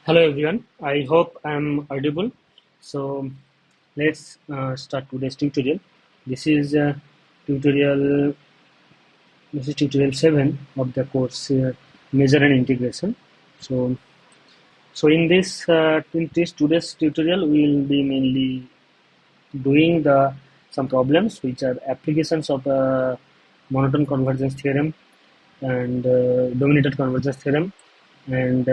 Hello everyone, I hope I'm audible. So let's start today's tutorial. This is tutorial. This is tutorial 7 of the course Measure and Integration. So in this today's tutorial, we will be mainly doing the some problems which are applications of monotone convergence theorem and dominated convergence theorem and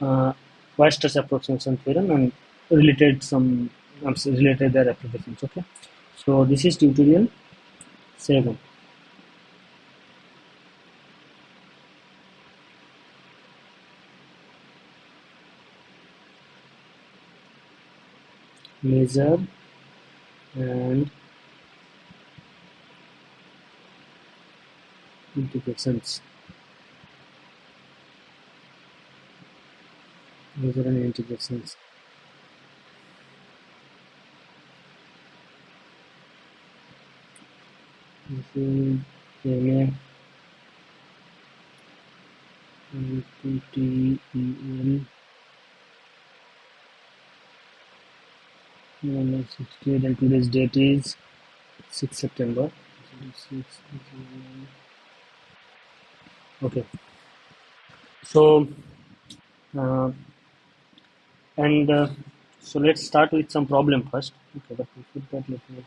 uh, Weierstrass approximation theorem and related their applications. Okay, so this is tutorial 7. Measure and integrations. Measure and integrations. This is NPTEL 68 and today's date is 6 September. Okay, so uh, and so let's start with some problem first. Okay, but before that, let me.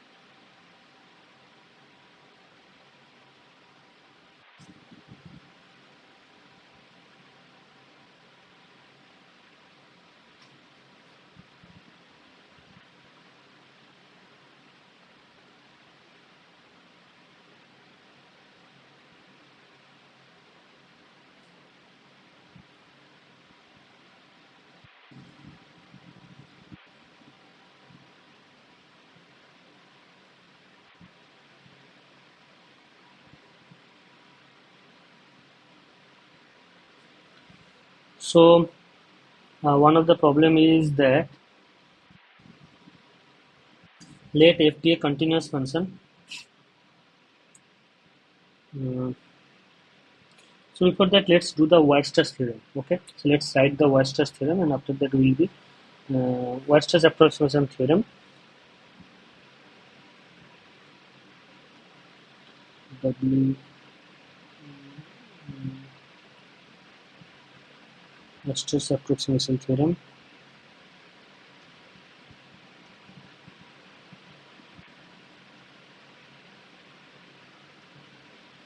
So one of the problem is that let f be a continuous function. Uh, so before that, let's do the Weierstrass theorem. Okay, so let's write the Weierstrass theorem, and after that will be Weierstrass approximation theorem. W Weierstrass approximation theorem.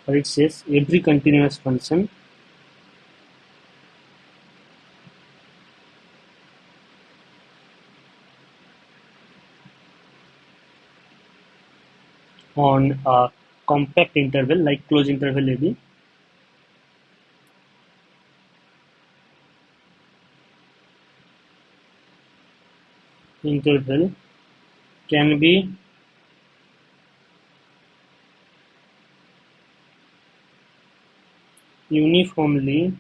Or it says every continuous function on a compact interval like closed interval AB interval can be uniformly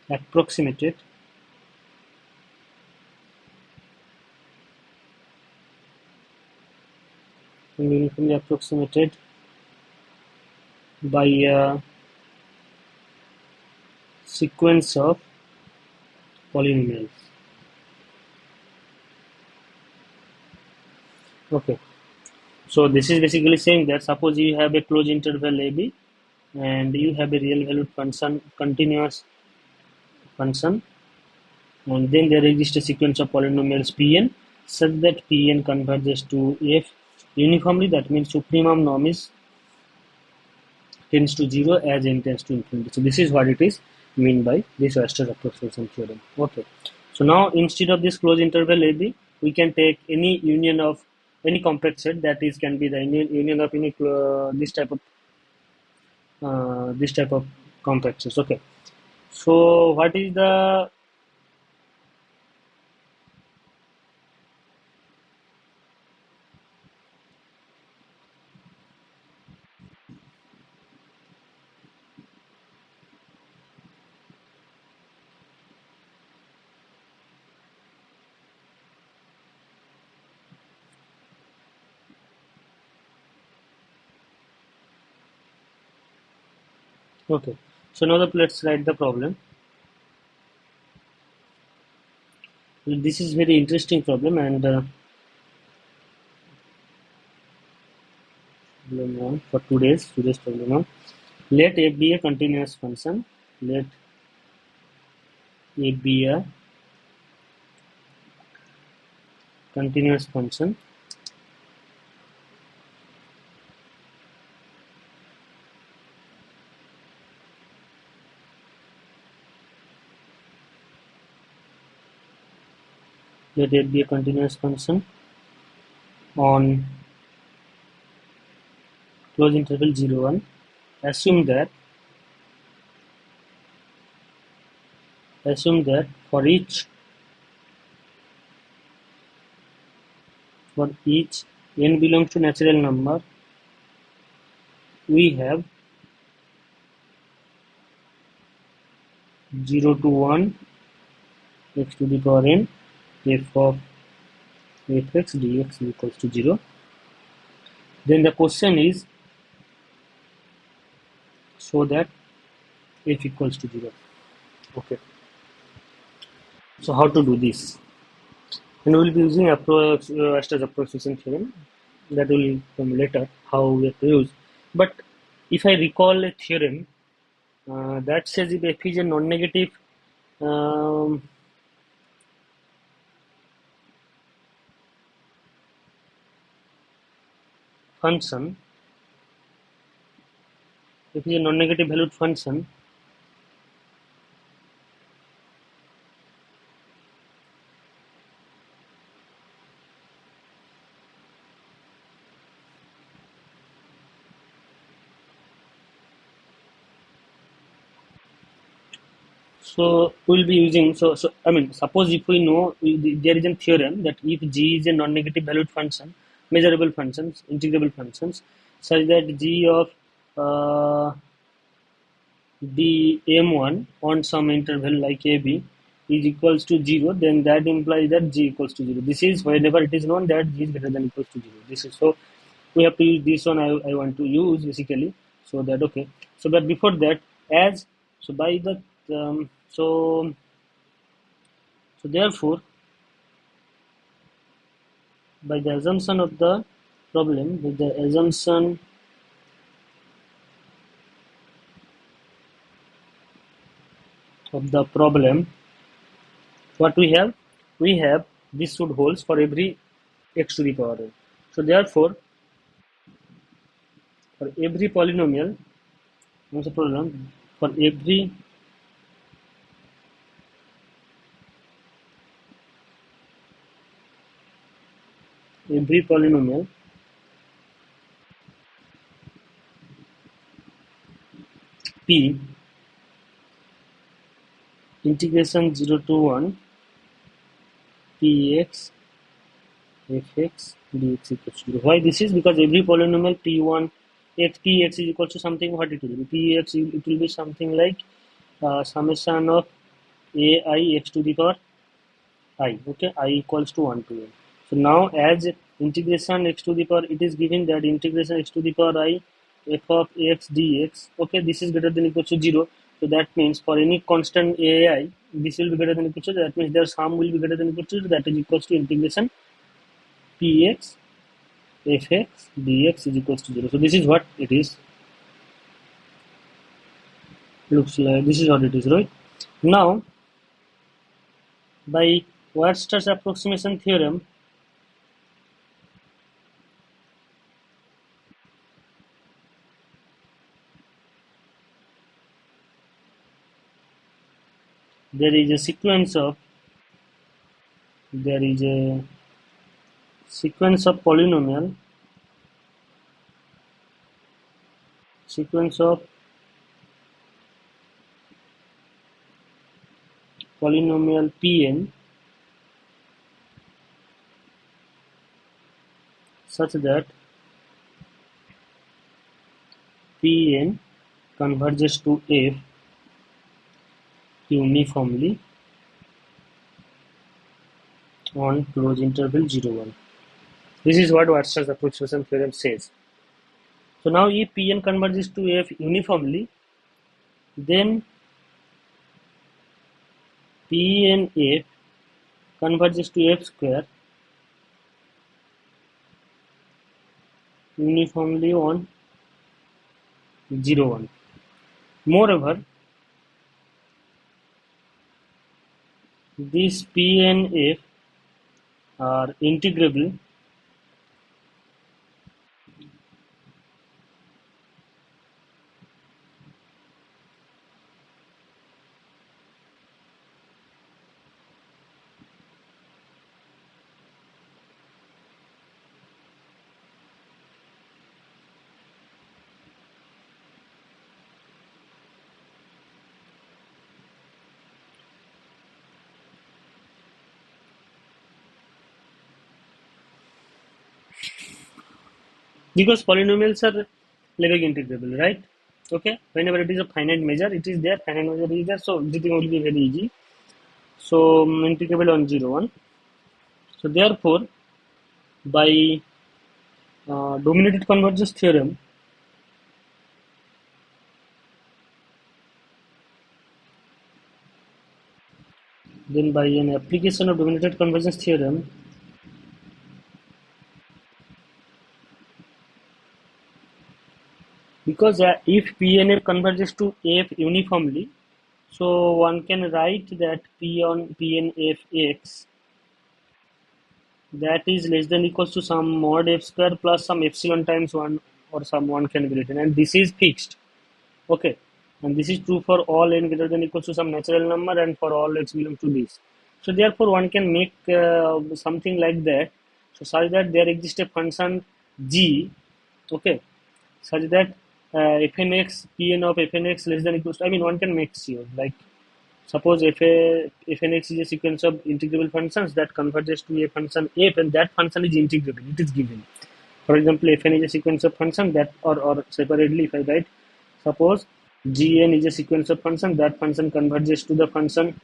approximated by a sequence of polynomials. Okay, so this is basically saying that suppose you have a closed interval AB and you have a real valued function, continuous function, and then there exists a sequence of polynomials Pn such that Pn converges to F uniformly. That means supremum norm is tends to 0 as n tends to infinity. So this is what it is mean by this Weierstrass approximation theorem. Okay. So now instead of this closed interval AB, we can take any union of any compact set, that is can be the union of any this type of compact sets. Okay. So what is the okay? So now let's write the problem. This is very interesting problem, and problem one for today's problem one. Let f be a continuous function. Let f be a continuous function let f be a continuous function on close interval 0 1. Assume that for each n belongs to natural number, we have 0 to 1 x to the power n f of fx dx equals to 0. Then the question is, so that f equals to 0. Okay, so how to do this? And we will be using Weierstrass approximation theorem. That will come later, how we have to use. But if I recall a theorem that says if f is a non-negative um, function, if it is a non-negative valued function, so we'll be using, so I mean, suppose if we know there is a theorem that if g is a non-negative valued function, measurable functions, integrable functions, such that g of the m1 on some interval like ab is equals to 0, then that implies that g equals to 0. This is whenever it is known that g is greater than equals to 0. This is, so we have to use this one. I want to use basically, so that okay. So but before that, as so by the so therefore, by the assumption of the problem, with the assumption of the problem, what we have? We have this should holds for every x to the power n. So therefore, for every polynomial, what's the problem? For every polynomial p integration 0 to 1 px fx dx equals to 0. Why this is? Because every polynomial p1 x px is equal to something, what it will be? Px, it will be something like summation of ai x to the power I. Okay, I equals to 1 to n. So now as integration x to the power, it is given that integration x to the power I f of x dx, okay, this is greater than equal to 0. So that means for any constant ai, this will be greater than equal to 0. That means their sum will be greater than equal to 0. That is equals to integration px fx dx is equals to 0. So this is what it is. Looks like this is what it is, right? Now, by Weierstrass approximation theorem, there is a sequence of polynomial Pn such that Pn converges to f uniformly on closed interval 0 1. This is what Weierstrass approximation theorem says. So now if Pn converges to f uniformly, then Pnf converges to f square uniformly on 0, 1. Moreover, these P and F are integrable because polynomials are Lebesgue integrable, right? Okay, whenever it is a finite measure, it is there, finite measure is there, so everything will be very easy. So integrable on 0, 1. So therefore, by dominated convergence theorem, then by an application of dominated convergence theorem, because if P and F converges to F uniformly, so one can write that P on P and F x, that is less than equals to some mod f square plus some epsilon times 1, or some 1 can be written, and this is fixed. Okay, and this is true for all n greater than equals to some natural number and for all x belongs to this. So therefore one can make something like that, so such that there exists a function g, okay, such that fnx pn of fnx less than equals to, I mean one can make sure, like suppose fnx is a sequence of integrable functions that converges to a function f, and that function is integrable, it is given. For example, fn is a sequence of function that, or separately if I write, suppose gn is a sequence of function, that function converges to the function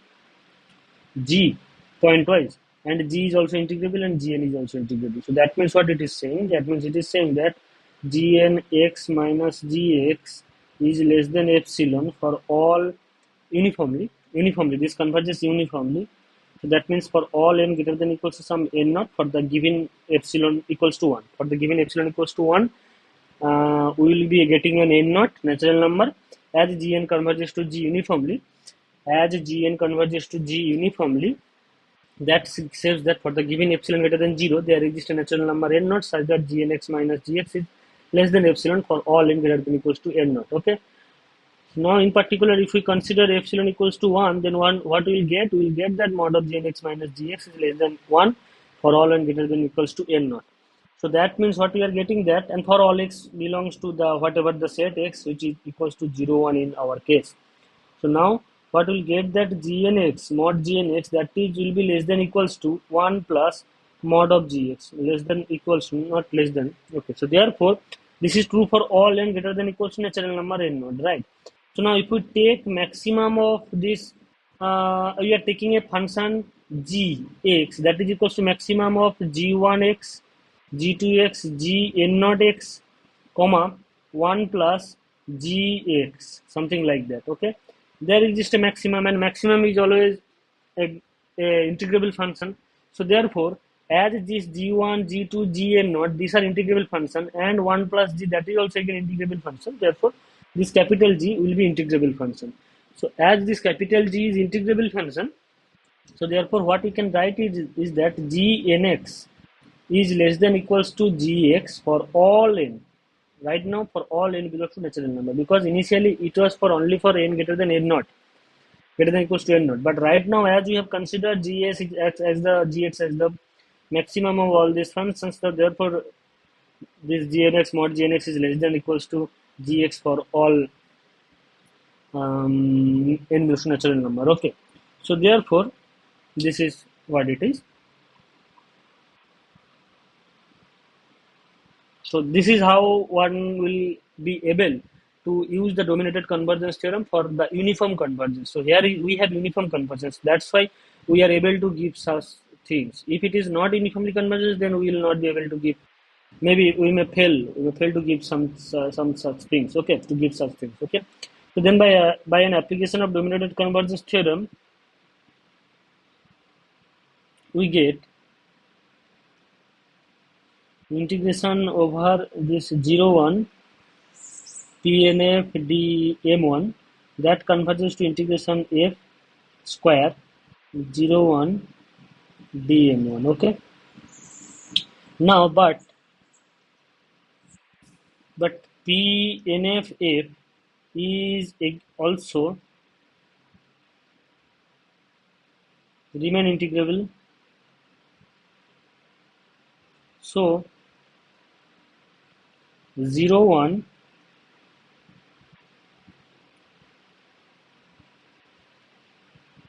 g pointwise, and g is also integrable and gn is also integrable. So that means what it is saying? That means it is saying that gn x minus gx is less than epsilon for all uniformly. Uniformly, this converges uniformly. So that means for all n greater than equals to some n naught for the given epsilon equals to 1. For the given epsilon equals to 1, we will be getting an n naught natural number as gn converges to g uniformly. As gn converges to g uniformly, that says that for the given epsilon greater than 0, there exists a natural number n naught such that gnx minus gx is less than epsilon for all n greater than equals to n naught. Okay. Now, in particular, if we consider epsilon equals to 1, then what we will get? We will get that mod of gnx minus gx is less than 1 for all n greater than equals to n naught. So that means what we are getting that, and for all x belongs to the whatever the set x, which is equals to 0, 1 in our case. So now what will get that gnx mod gnx, that is will be less than equals to 1 plus mod of gx, less than equals to, not less than. Okay, so therefore this is true for all n greater than equals to natural number n naught, right? So now if we take maximum of this, we are taking a function g x that is equals to maximum of g1x, g2x, gn0x, comma 1 plus gx, something like that. Okay, there exists a maximum, and maximum is always a integrable function. So therefore, as this g1, g2, gn0, these are integrable function, and 1 plus g, that is also again integrable function. Therefore, this capital G will be integrable function. So as this capital G is integrable function, so therefore what we can write is that gnx is less than equals to gx for all n. Right now for all n belongs to natural number, because initially it was for only for n greater than n naught, greater than equals to n naught. But right now, as we have considered gs as the gx as the maximum of all these functions, so therefore this gnx mod gnx is less than equals to gx for all n belongs to natural number. Okay, so therefore this is what it is. So this is how one will be able to use the dominated convergence theorem for the uniform convergence. So here we have uniform convergence, that's why we are able to give such things. If it is not uniformly convergence, then we will not be able to give, maybe we may fail to give some such things. Okay, to give such things. Okay, so then by an application of dominated convergence theorem, we get integration over this 0 1 pnf dm1 that converges to integration f square 0 1 dm1. Okay, now but pnff is also remain integrable. So 0 1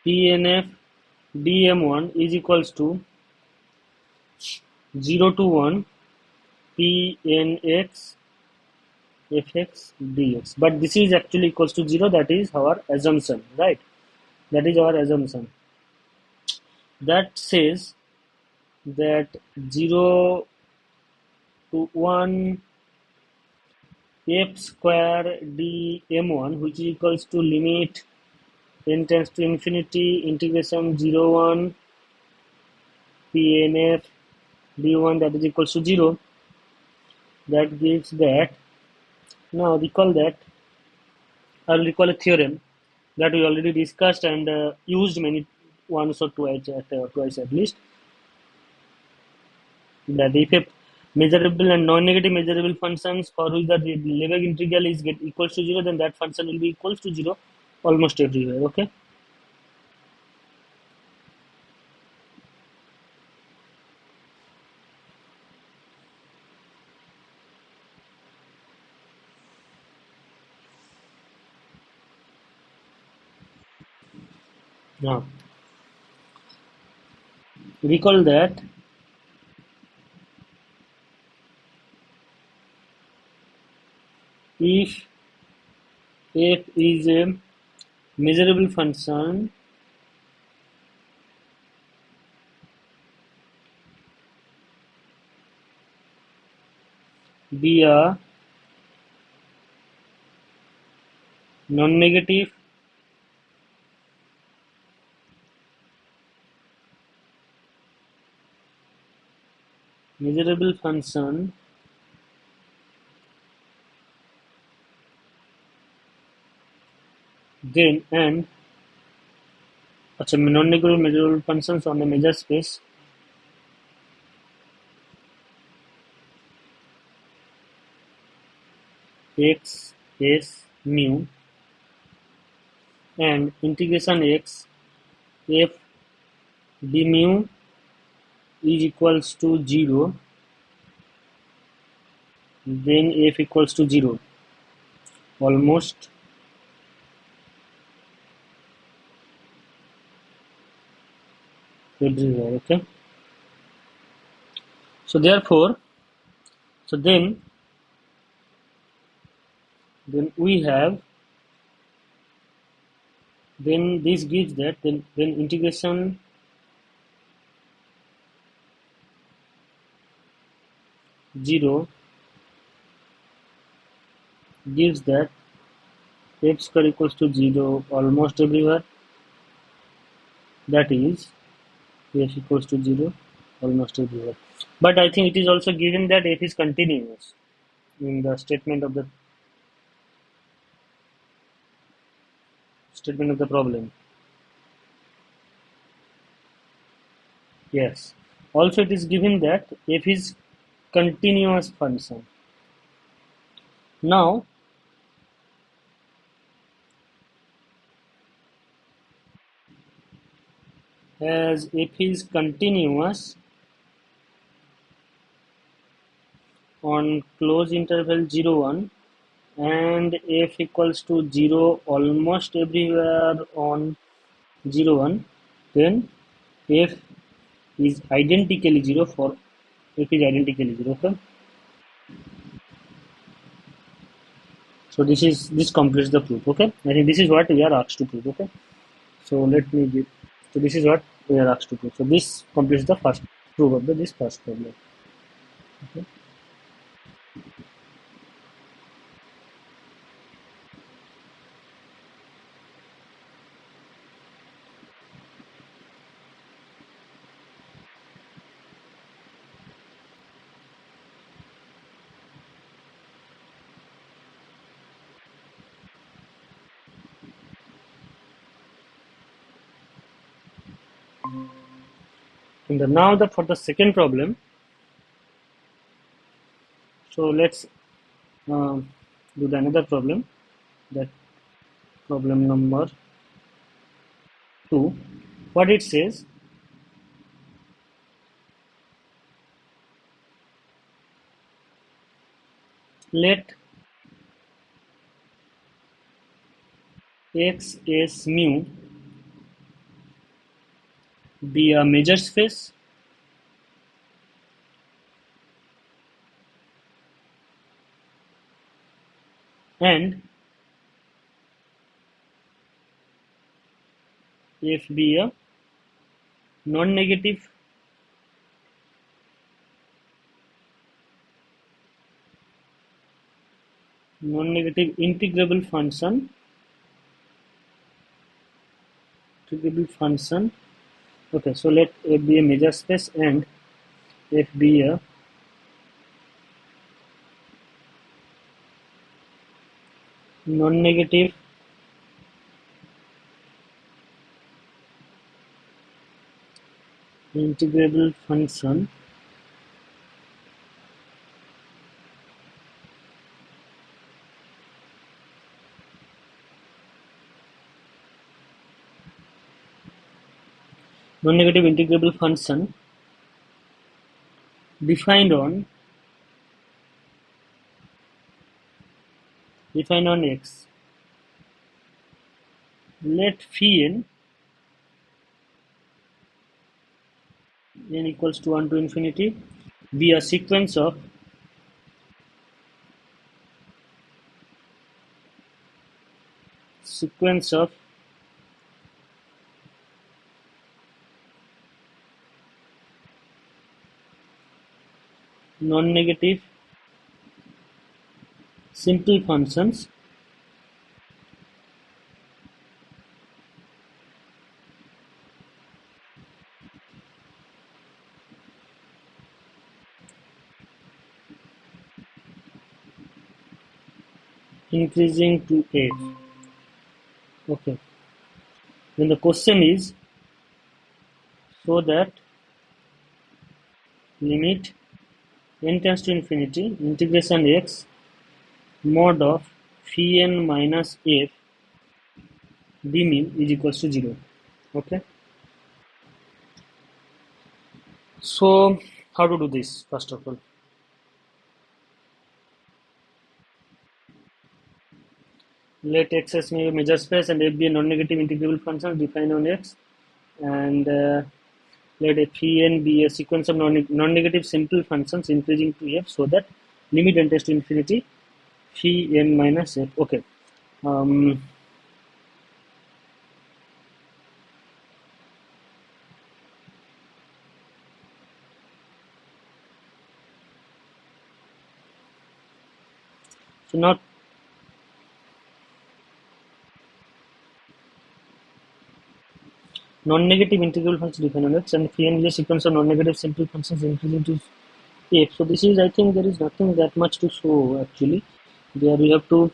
pnf dm1 is equals to 0 to 1 pnx fx dx, but this is actually equals to 0. That is our assumption, right? That is our assumption. That says that 0 to 1 f square dm1, which is equals to limit n tends to infinity integration 0 1 pnf d1, that is equals to 0. That gives that. Now recall that. I'll recall a theorem that we already discussed and used many once or twice at least. That if a measurable and non-negative measurable functions for which the Lebesgue integral is equals to 0, then that function will be equals to 0 almost everywhere. Okay. Now recall that if f is a measurable function be a non-negative measurable function, then and non-negative measurable functions on a measure space x s mu and integration x f d mu is equals to 0, then f equals to 0 almost everywhere. Okay, so therefore, so then we have, then this gives that, then integration 0 gives that f square equals to 0 almost everywhere. That is f equals to 0 almost everywhere. But I think it is also given that f is continuous in the statement of the problem. Yes. Also, it is given that f is continuous function. Now, as f is continuous on closed interval 0 1 and f equals to 0 almost everywhere on 0 1, then f is identically 0 for f is identically 0. Okay? So this completes the proof. Okay, I think this is what we are asked to prove. Okay, so let me give. So this is what we are asked to prove. So this completes the first proof of this first problem. Okay. And now that for the second problem, so let's do the another problem, that problem number 2. What it says, let x s mu be a measure space and f be a non-negative integrable function, okay, so let f be a measure space and f be a non-negative integrable function defined on x. Let phi n equals to 1 to infinity be a sequence of non-negative simple functions increasing to f. Okay, then the question is, so that limit n tends to infinity integration x mod of phi n minus f d min is equals to 0. Okay, so how to do this? First of all, let x as a measure space and f be a non-negative integrable function defined on x, and let phi n be a sequence of non-negative simple functions increasing to f, so that limit n tends to infinity phi n minus f. Okay. Um, so now non-negative integral functions defined on x, and phi n is a sequence of non-negative simple functions increasing to f. So this is, I think there is nothing that much to show actually. There we have to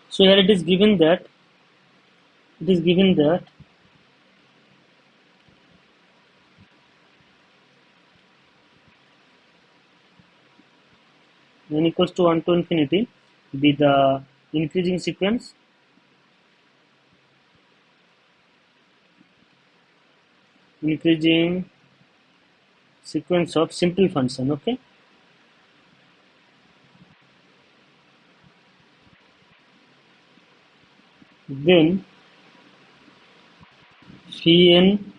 so here it is given that n equals to 1 to infinity be the increasing sequence of simple function. Okay, then phi n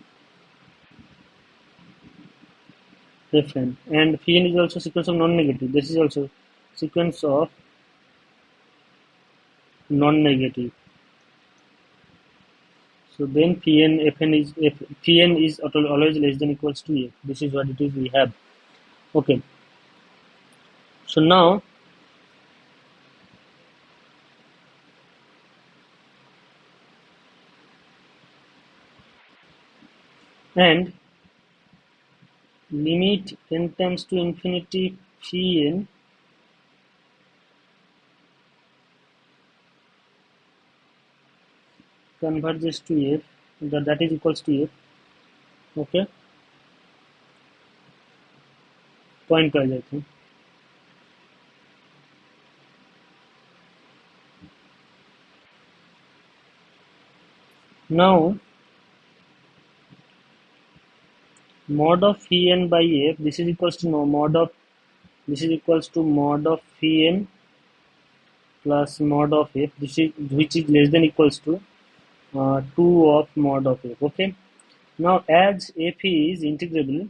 fn, and phi n is also sequence of non-negative. This is also sequence of non-negative. So then phi n is always less than equals to f. This is what it is we have. Okay. So now and limit n tends to infinity phi n converges to f, that is equals to f. Okay, pointwise I think. Now mod of phi n by f, this is equals to no mod of, this is equals to mod of phi n plus mod of f, this is which is less than equals to 2 of mod of f. Okay, now as f is integrable,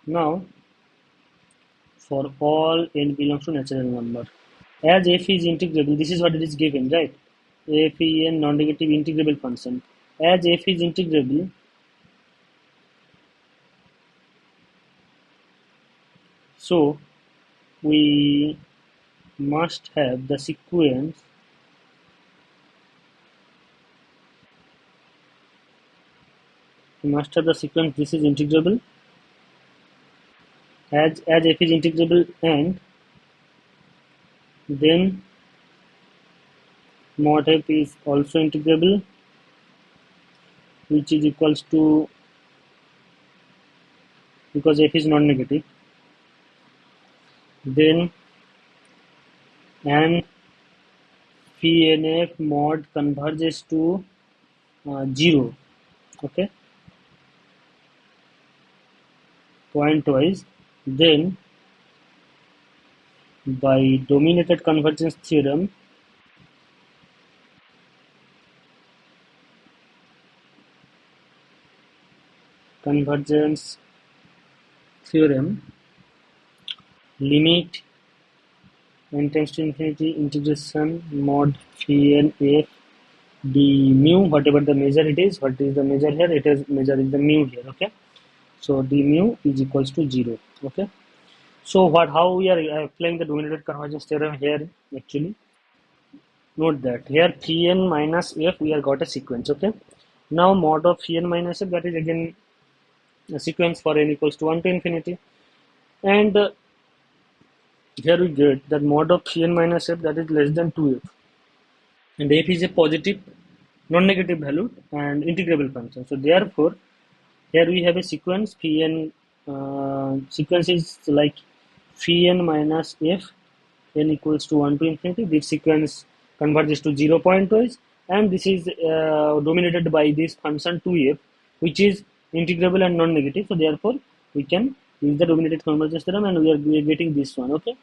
now for all n belongs to natural number, as f is integrable, this is what it is given, right? F is a non-negative integrable function. As f is integrable, so we must have the sequence this is integrable, as f is integrable, and then mod f is also integrable, which is equals to, because f is non-negative, then and phi nf mod converges to 0. Okay, pointwise, then by dominated convergence theorem, convergence theorem, limit n tends to infinity integration mod phi n f d mu, whatever the measure it is, what is the measure here, it is measure is the mu here. Okay, so d mu is equals to 0. Okay, so what, how we are applying the dominated convergence theorem here? Actually, note that here phi n minus f, we have got a sequence. Okay, now mod of phi n minus f, that is again a sequence for n equals to 1 to infinity, and here we get that mod of phi n minus f, that is less than 2f, and f is a positive non-negative value and integrable function. So therefore here we have a sequence phi n, sequence is like phi n minus f, n equals to 1 to infinity, this sequence converges to 0 pointwise, and this is dominated by this function 2f, which is integrable and non-negative. So therefore we can use the dominated convergence theorem, and we are getting this one. Okay,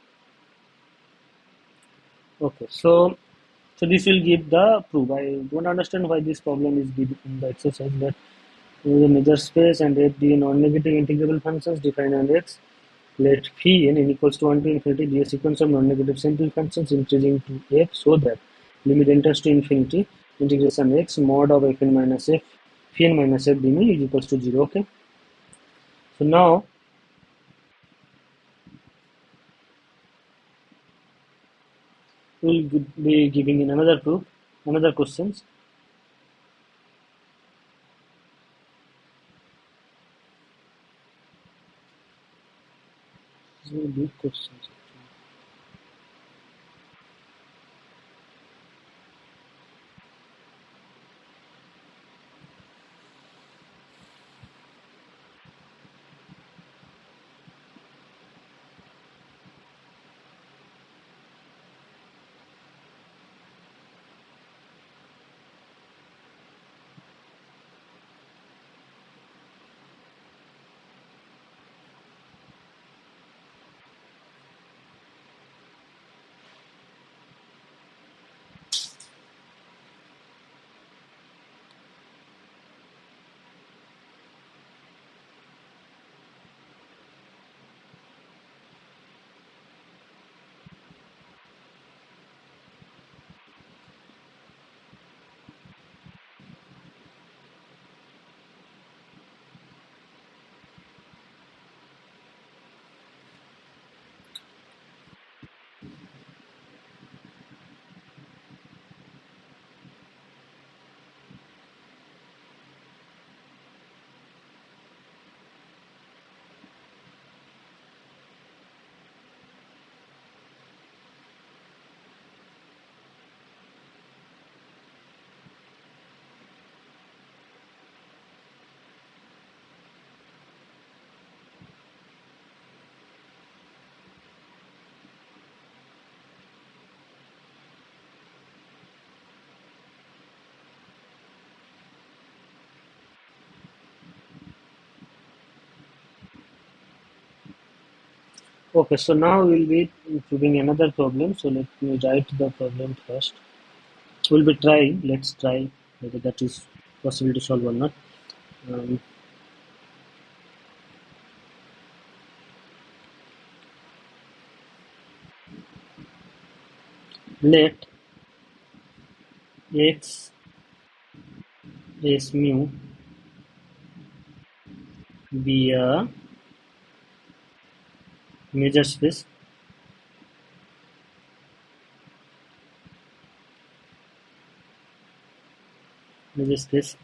okay, so this will give the proof. I don't understand why this problem is given in the exercise, but there is a measure space and f be non-negative integrable functions defined on x. Let phi n equals to 1 to infinity be a sequence of non-negative simple functions increasing to f, so that limit n tends to infinity integration x mod of f n minus f phi n minus f d mu is equals to 0. Okay, so now we will be giving in another proof, another questions. So big questions. Okay, so now we'll be proving another problem. So let me write the problem first. We'll be trying. Let's try whether that is possible to solve or not. Um, Let x s mu be a measure space,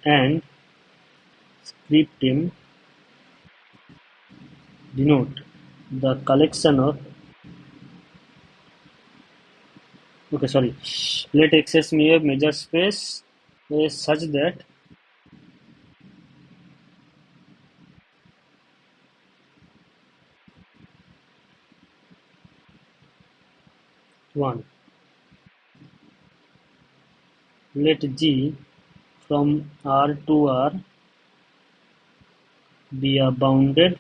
and script m denote the collection of. Okay, sorry. Let x s mu a measure space is such that 1. Let G from R to R be a bounded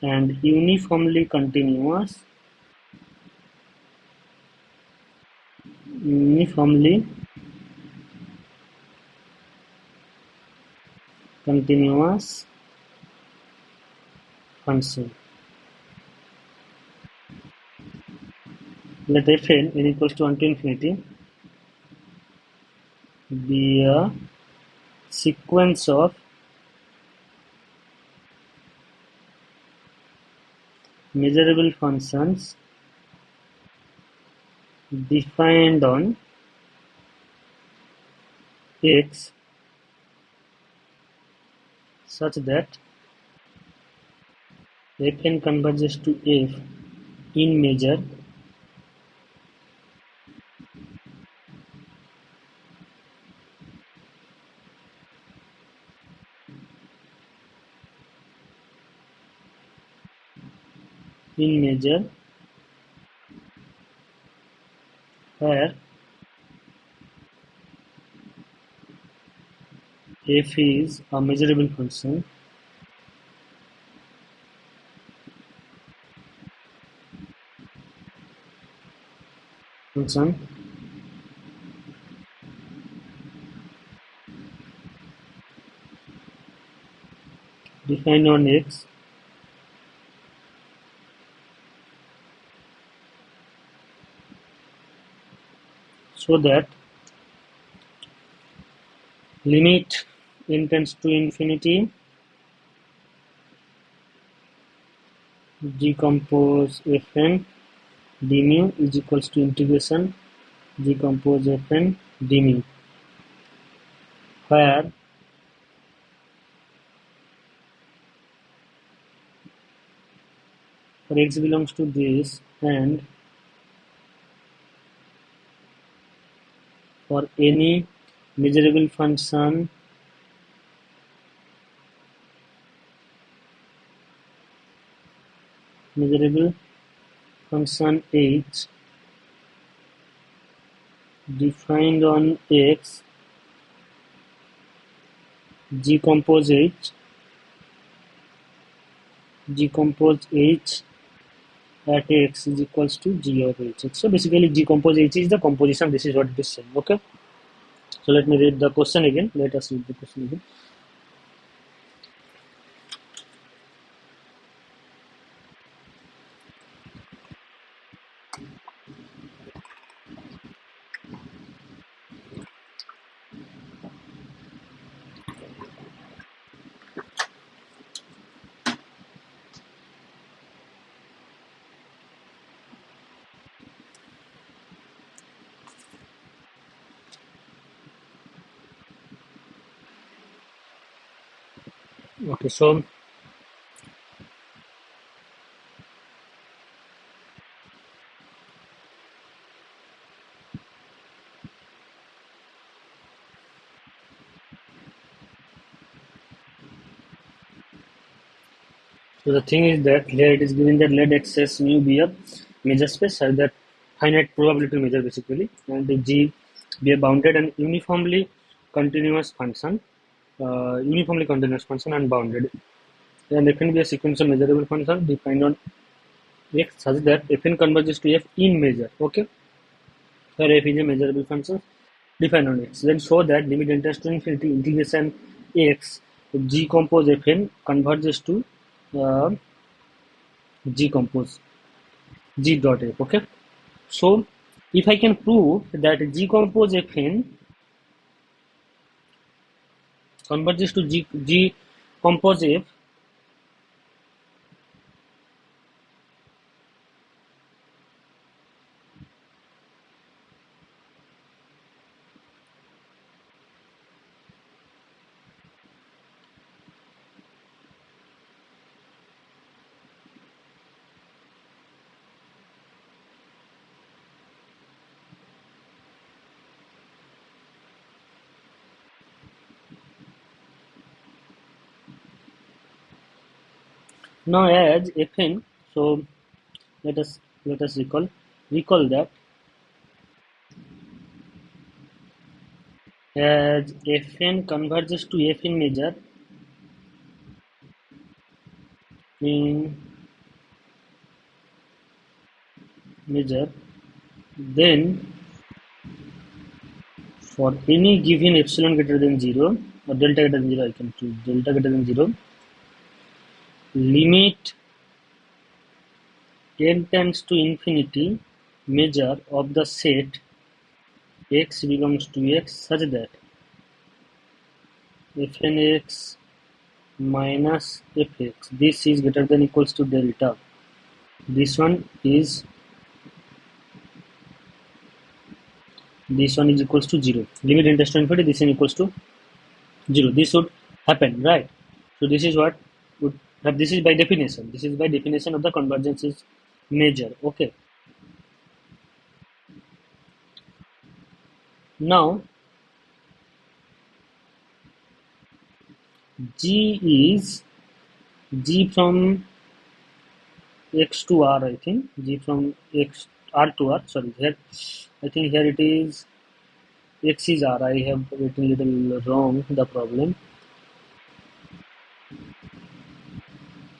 and uniformly continuous function. Let Fn n equals to 1 to infinity be a sequence of measurable functions defined on X such that Fn converges to F in measure where F is a measurable function defined on X so that limit n tends to infinity, decompose Fn d mu is equals to integration decompose Fn d mu, where for x belongs to this and for any measurable function h defined on X, decompose H at X is equals to G of H. So basically decompose H is the composition. This is what it is saying. Okay. So let me read the question again. Let us read the question again. Okay, so the thing is that here it is given that let excess mu be a measure space such that finite probability measure basically, and the G be a bounded and uniformly continuous function and bounded. and fn be a sequential measurable function defined on x such that fn converges to f in measure. Okay, where f is a measurable function defined on x. Then show that limit n tends to infinity integration x g compose fn converges to uh, g compose g dot f. Okay, so if I can prove that g compose fn converges to g compose f, now as fn, so let us recall that as fn converges to f in in measure, then for any given epsilon greater than 0 or delta greater than 0, I can choose delta greater than 0, limit n tends to infinity measure of the set x belongs to x such that fn x minus fx, this is greater than equals to delta. This one is equals to 0. Limit n tends to infinity, this is equals to 0. This should happen, right? So this is what would have, this is by definition. This is by definition of the convergence is measure. Okay. Now G is G from X to R, I think. G from X R to R. Sorry, here I think here it is X is R. I have written little wrong the problem.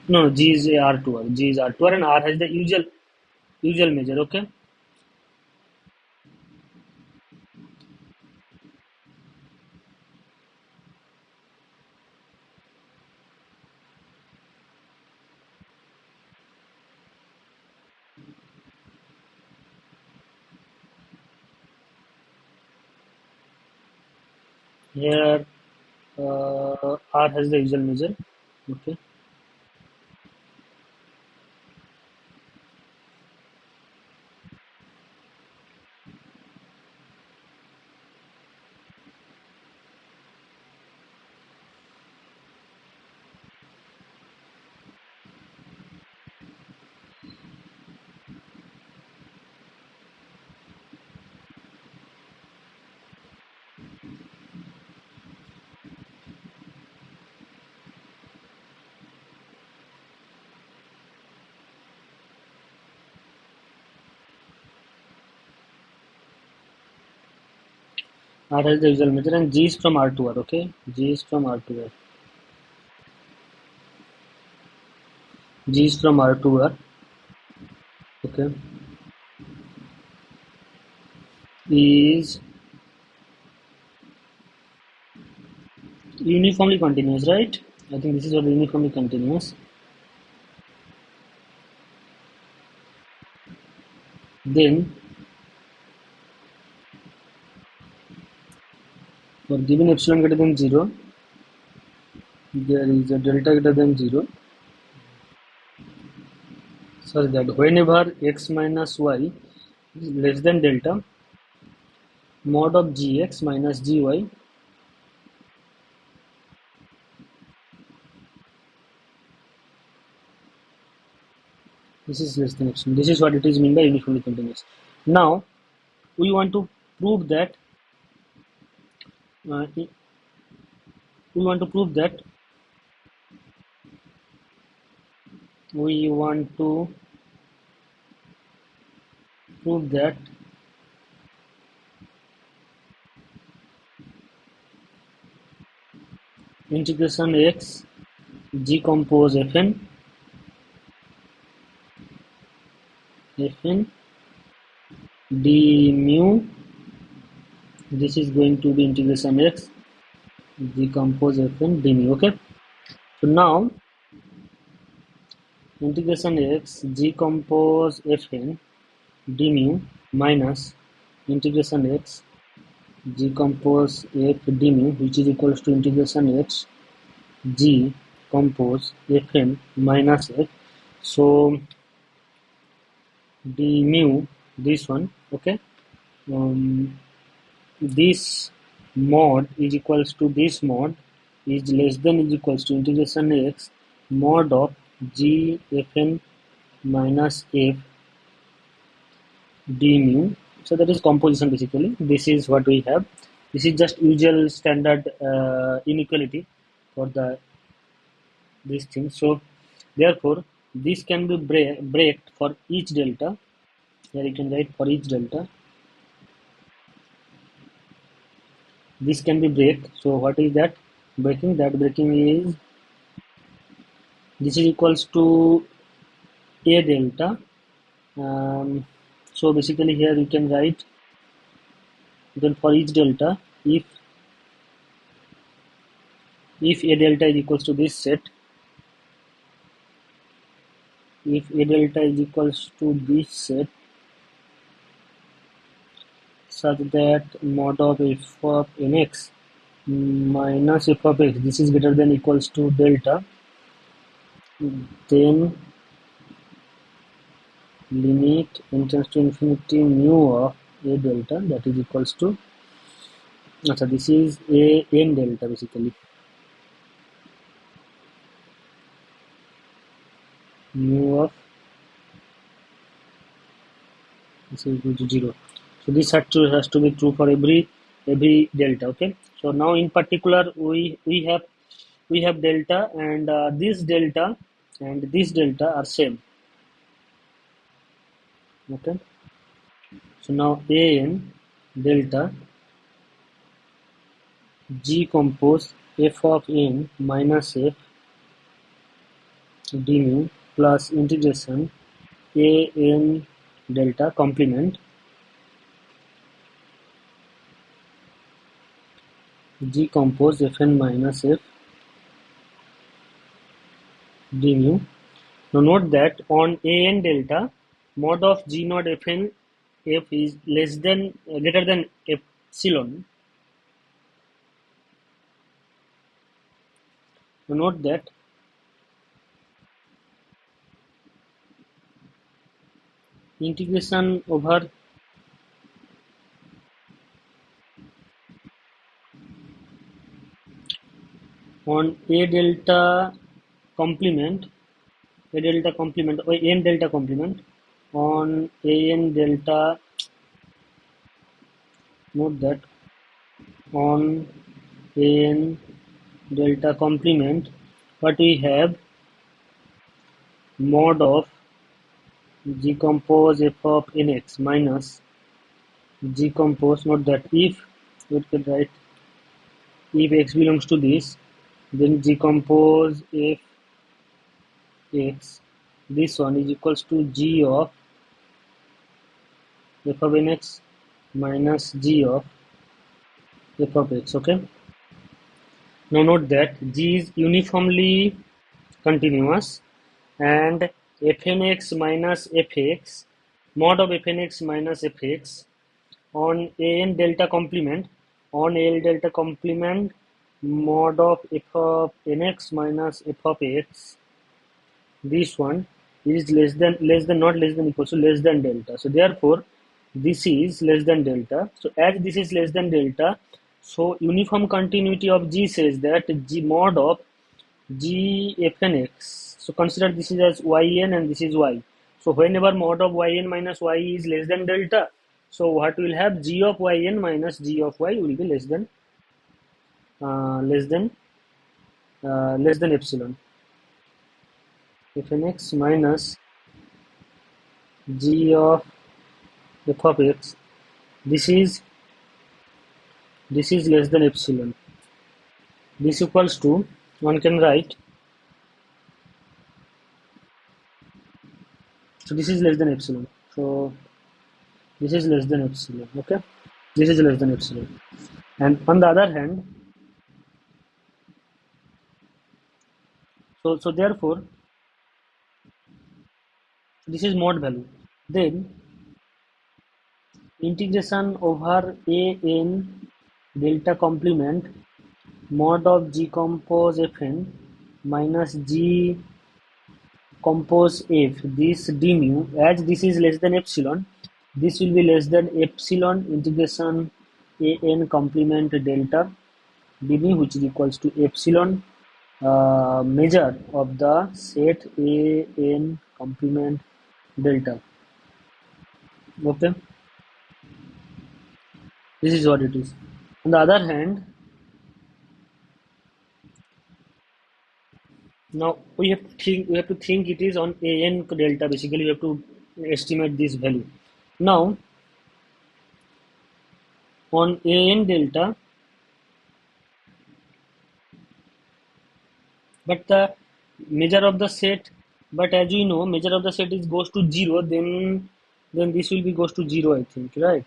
No, G is R to R. G is R to R and R has the usual measure. Okay. Here R has the usual measure. Okay. R has the usual measure and G is from R to R. Okay. G is from R to R. G is from R to R. Okay. Is uniformly continuous, right? I think this is what uniformly continuous. Then for given epsilon greater than 0, there is a delta greater than 0, such that whenever x minus y is less than delta, mod of gx minus gy, this is less than epsilon. This is what it is mean by uniformly continuous. Now we want to prove that uh, we want to prove that we want to prove that integration x Decompose fn d mu. This is going to be integration x decompose fn d mu. Okay, so now integration x decompose fn d mu minus integration x decompose f d mu, which is equals to integration x g compose fn minus f. So d mu, this one, okay, this mod is equals to this mod is less than is equals to integration x mod of g fn minus f d mu. So that is composition basically. This is what we have. This is just usual standard inequality for the these things. So therefore this can be breaked for each delta. Here you can write for each delta this can be break. So what is that breaking? That breaking is this is equals to a delta. So basically here you can write then for each delta if a delta is equals to this set, if a delta is equals to this set such that mod of f of nx minus f of x this is greater than equals to delta, then limit n tends to infinity mu of a delta that is equals to, so this is a n delta basically, mu of this is equal to 0. So this has to be true for every delta. Okay, so now in particular we have delta and this delta and this delta are same. Okay, so now an delta g compose f of n minus f d mu plus integration a n delta complement g compose fn minus f d mu. Now note that on an delta mod of g naught fn f is less than greater than epsilon. Now note that integration over on a delta complement or n delta complement on an delta. Note that on an delta complement what we have mod of g compose f of nx minus g compose. Note that if we can write if x belongs to this, then g compose f x, this one is equals to g of f of nx minus g of f of x. Okay, now note that g is uniformly continuous and fnx minus fx mod of fnx minus fx on an delta complement mod of f of nx minus f of x, this one is not less than equals to less than delta. So therefore this is less than delta. So as this is less than delta, so uniform continuity of g says that g mod of g fn x. So consider this is as yn and this is y. So whenever mod of yn minus y is less than delta, so what will have g of yn minus g of y will be less than epsilon. Fn x minus g of f of x, this is less than epsilon. This equals to, one can write So this is less than epsilon. So this is less than epsilon. Okay, this is less than epsilon. And on the other hand, so therefore this is mod value. Then integration over a n delta complement mod of g compose fn minus g compose f this d mu, as this is less than epsilon, this will be less than epsilon integration a n complement delta d mu, which is equals to epsilon measure of the set a n complement delta. Okay, this is what it is. On the other hand, now we have to think it is on a n delta. Basically, we have to estimate this value. Now on a n delta, but the measure of the set, but as we know, measure of the set is goes to zero. Then this will be goes to zero, I think, right?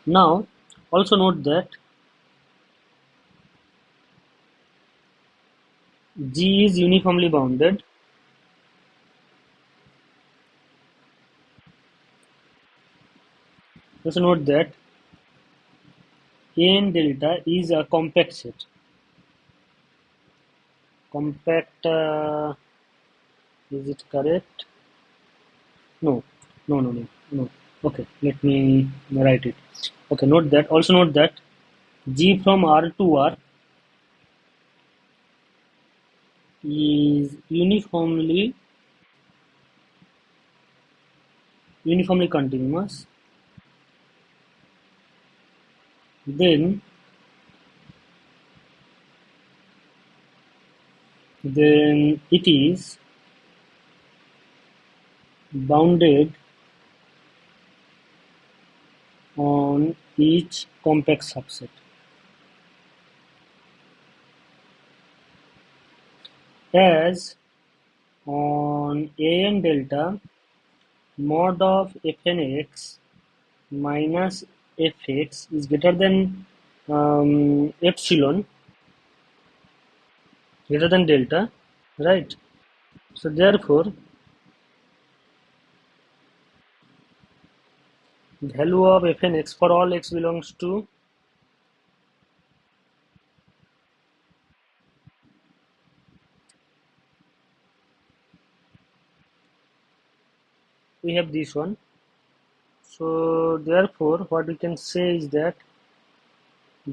Now also note that G is uniformly bounded. Also note that n delta is a compact set. Compact, is it correct? No, no, no, no, no. Okay, let me write it. Okay, note that. Also note that G from R to R is uniformly continuous. Then it is bounded on each compact subset. As on an delta, mod of fnx minus fx is greater than epsilon, greater than delta, right? So therefore, value of fnx for all x belongs to, we have this one. So therefore, what we can say is that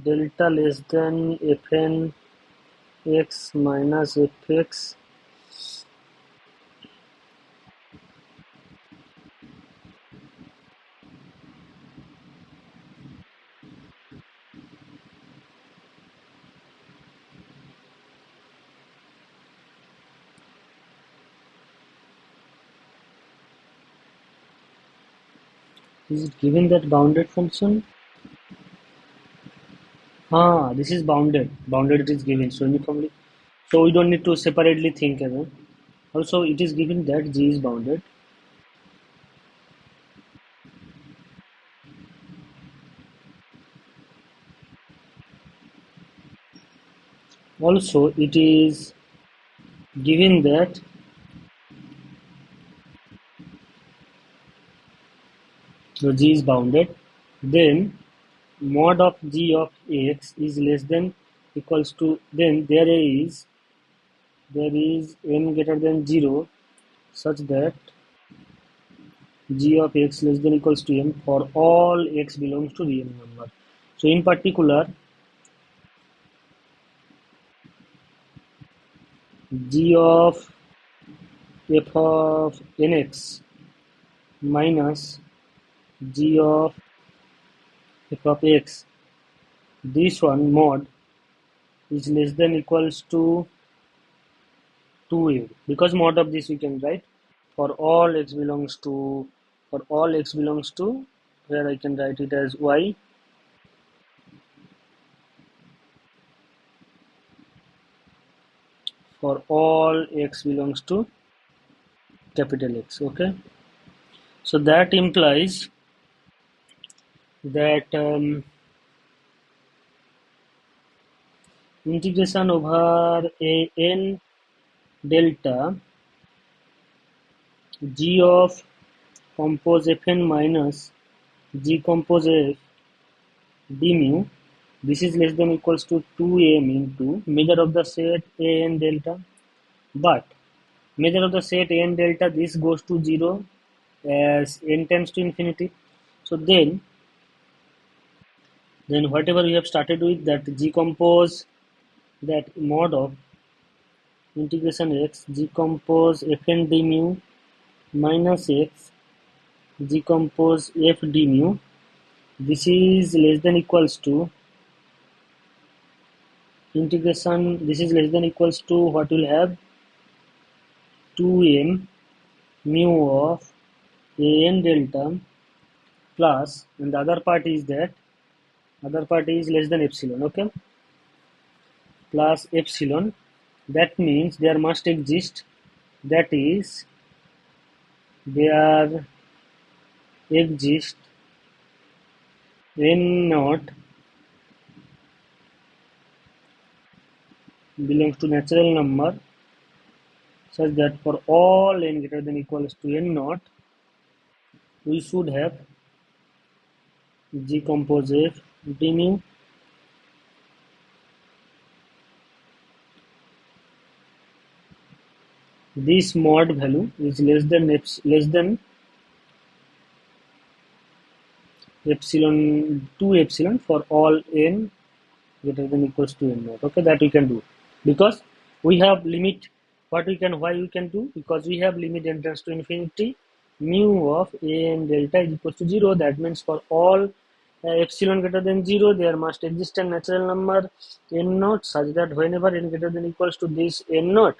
delta less than fn x minus fx is it given that bounded function. This is bounded. Bounded it is given. So uniformly. So we don't need to separately think again. Also, it is given that G is bounded. Also, it is given that G is bounded. Then mod of G of x is less than equals to, then there is n greater than 0 such that G of x less than equals to m for all x belongs to real number. So in particular, G of f of nx minus G of f of x, this one mod is less than equals to 2a, because mod of this we can write for all x belongs to, for all x belongs to, where I can write it as y, for all x belongs to capital X. Okay, so that implies that integration over a n delta g of compose fn minus g compose f d mu, this is less than equals to 2m into measure of the set a n delta, but measure of the set a n delta, this goes to 0 as n tends to infinity. So then whatever we have started with, that g compose, that mod of integration x g compose fn d mu minus x g compose f d mu, this is less than equals to integration, this is less than equals to what will have 2m mu of a n delta plus, and the other part is that other part is less than epsilon. Okay, plus epsilon, that means there must exist, that is there exist n naught belongs to natural number such that for all n greater than equals to n naught, we should have g compose f d mu. This mod value is less than epsilon 2 epsilon for all n greater than equals to n naught. Okay, that we can do because we have limit. What we can, why we can do, because we have limit n tends to infinity, mu of a n delta is equals to 0. That means for all epsilon greater than 0, there must exist a natural number n naught such that whenever n greater than equals to this n naught,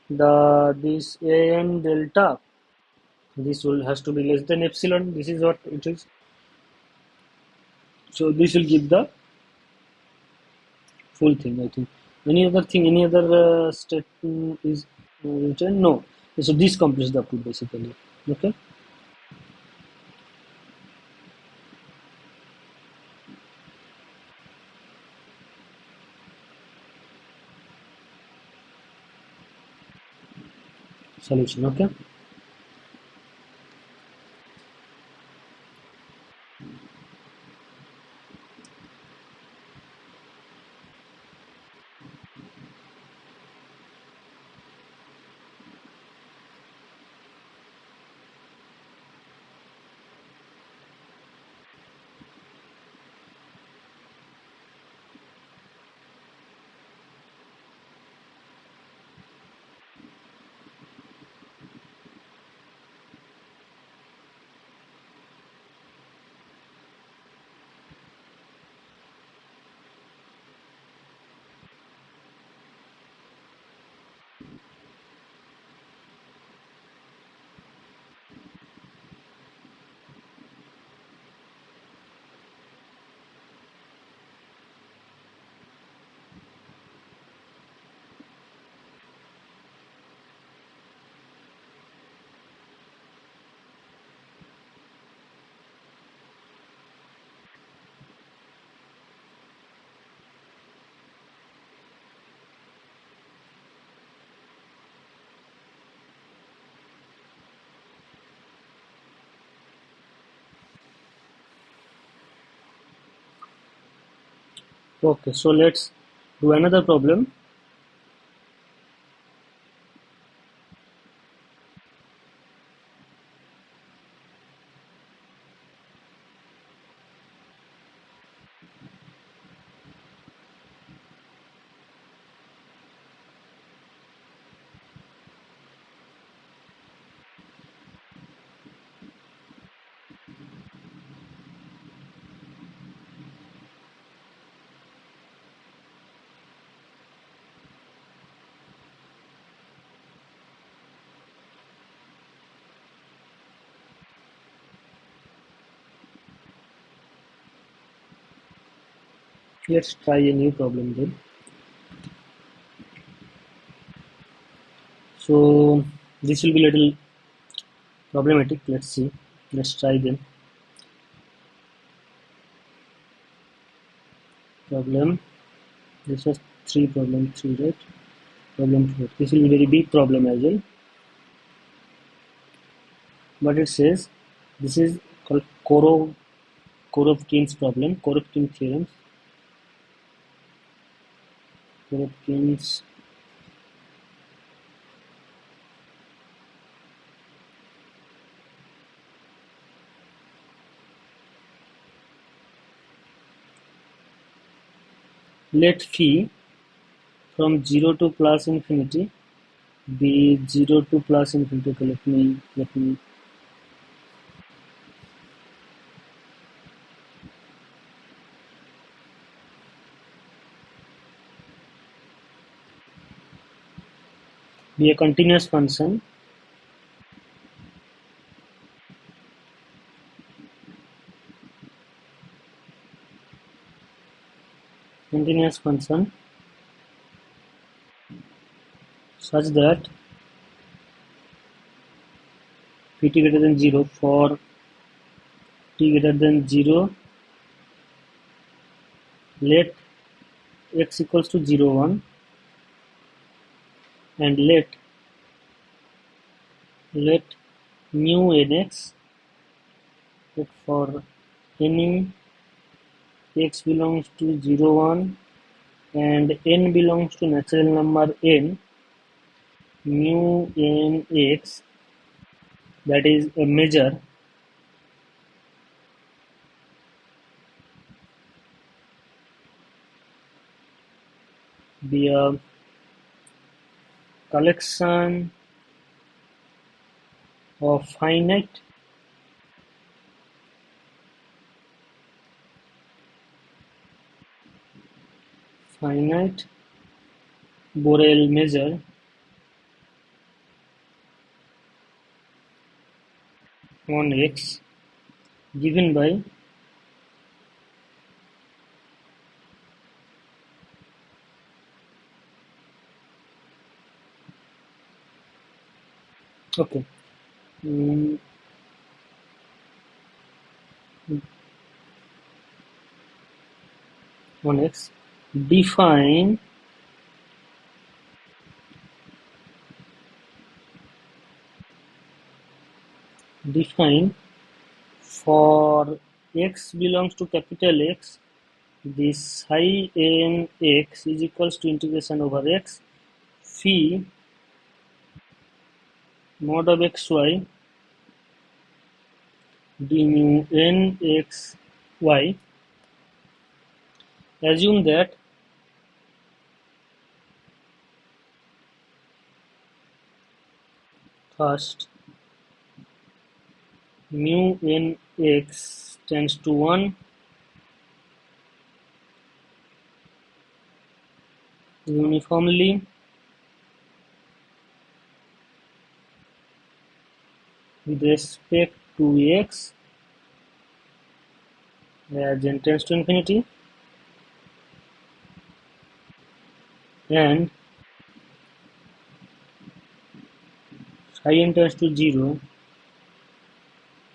this a n delta, this will has to be less than epsilon. This is what it is. So this will give the full thing, I think. Any other thing, any other statement is written? No. So this completes the proof basically. Okay. Solution. Okay. Okay. So let's do another problem. Let's try a new problem then. So this will be a little problematic. Let's see. Let's try then. Problem. This was problem 3, right? Problem 4. This will be very big problem as well. But it says this is called Korov-Kin's problem, Korov-Kin theorem. Korov-Kin's let phi from 0 to plus infinity be 0 to plus infinity. Okay, let me be a continuous function such that pt greater than 0 for t greater than 0, let x equals to 0 1, and let mu nx, let for any x belongs to 0 1 and n belongs to natural number n, mu nx, that is a measure be a collection of finite Borel measure on x given by okay mm, on x define for x belongs to capital X, this psi n x is equals to integration over x phi mod of xy d mu n x y. Assume that first mu n x tends to 1, uniformly with respect to x as n tends to infinity, and psi n tends to 0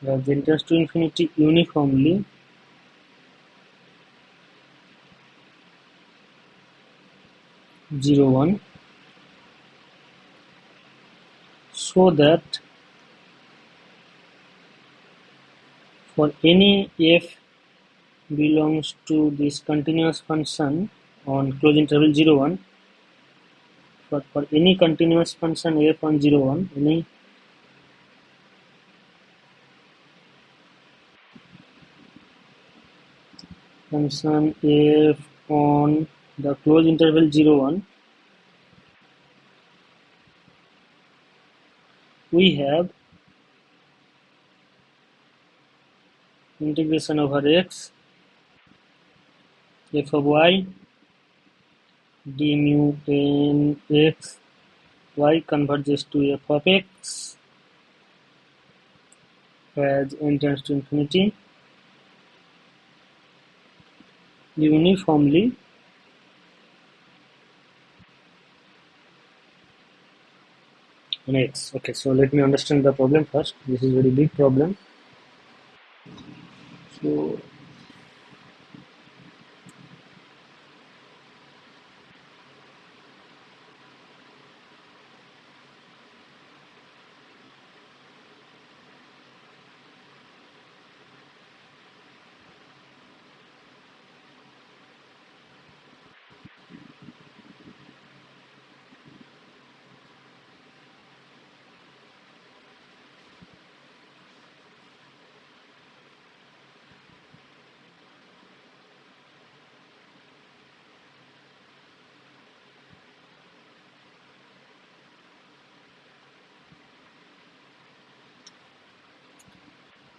as n tends to infinity uniformly zero 1, so that for any f belongs to this continuous function on closed interval 0 1, for any continuous function f on 0 1, any function f on the closed interval 0 1, we have integration over x f of y d mu n x y converges to f of x as n tends to infinity uniformly on X. Okay, so let me understand the problem first. This is very big problem. So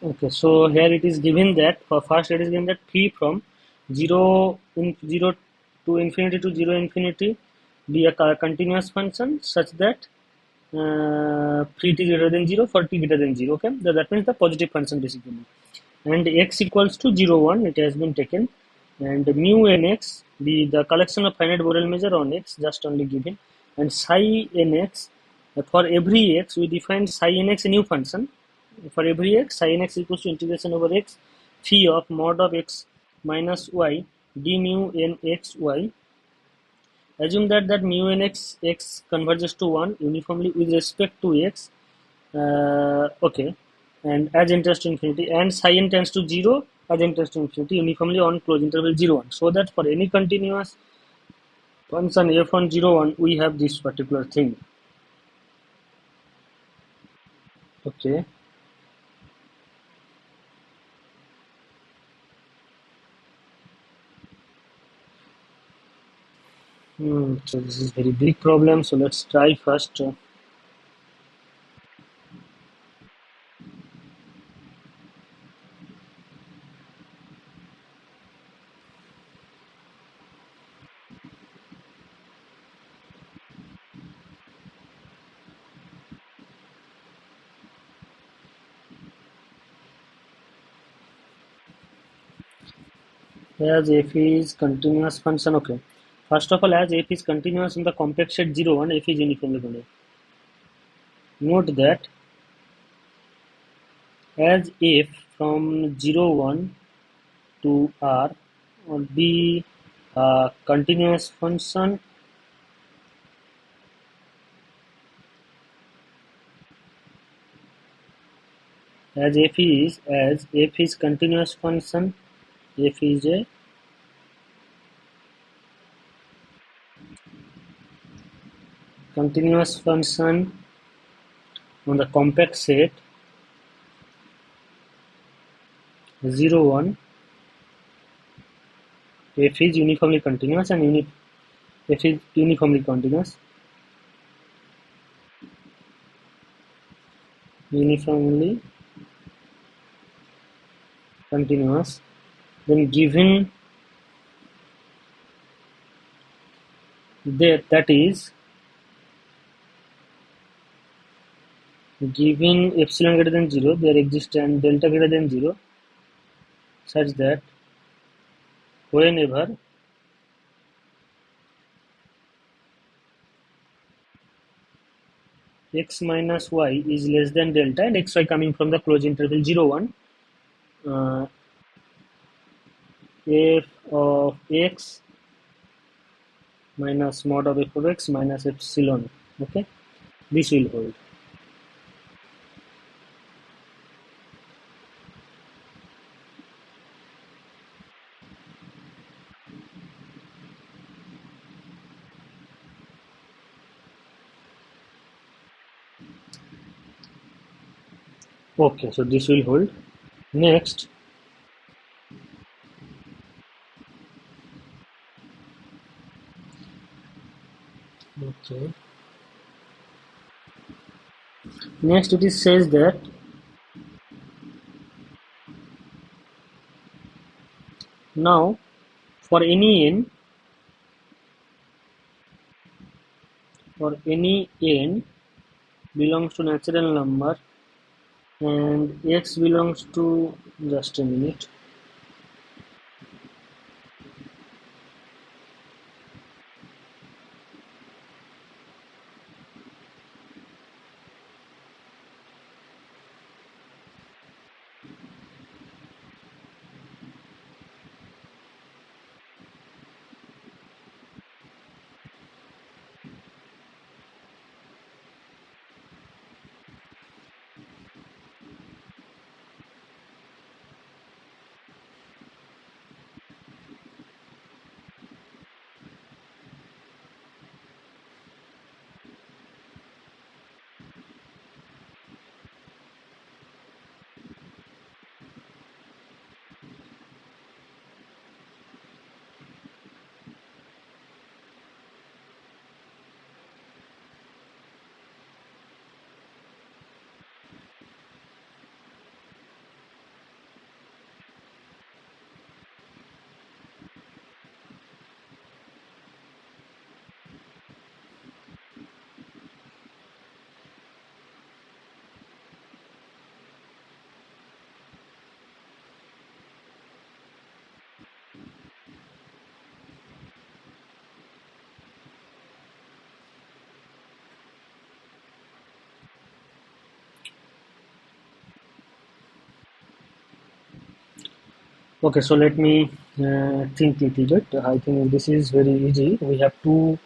okay, so here it is given that for first it is given that p from 0 to infinity to 0 infinity be a continuous function such that p t greater than 0 for t greater than 0. Okay, that means the positive function basically. And x equals to 0 1 it has been taken, and mu n x the collection of finite Borel measure on x just only given, and psi n x for every x we define psi n x a new function. For every x, psi n x equals to integration over x phi of mod of x minus y d mu n x y. Assume that mu n x converges to 1 uniformly with respect to x. Okay, and as n tends to infinity, and psi n tends to 0 as n tends to infinity uniformly on closed interval 0 1. So that for any continuous function f1 0 1 we have this particular thing. Okay. So this is very big problem. So let's try first. As f is continuous function. Okay. First of all, as f is continuous in the complex set 0 1, f is uniformly continuous. Note that as f from 0 1 to r will be a continuous function as f is continuous function, f is a continuous function on the compact set 0 1, f is uniformly continuous and f is uniformly continuous, uniformly continuous. Then given that is given epsilon greater than 0 there exists and delta greater than 0 such that whenever x minus y is less than delta and xy coming from the closed interval 0 1, f of x minus mod of f of x minus epsilon, okay, this will hold. Okay, so this will hold. Next, okay, next it is says that now for any n belongs to natural number and x belongs to, just a minute, Okay, so let me think little bit. I think this is very easy. We have two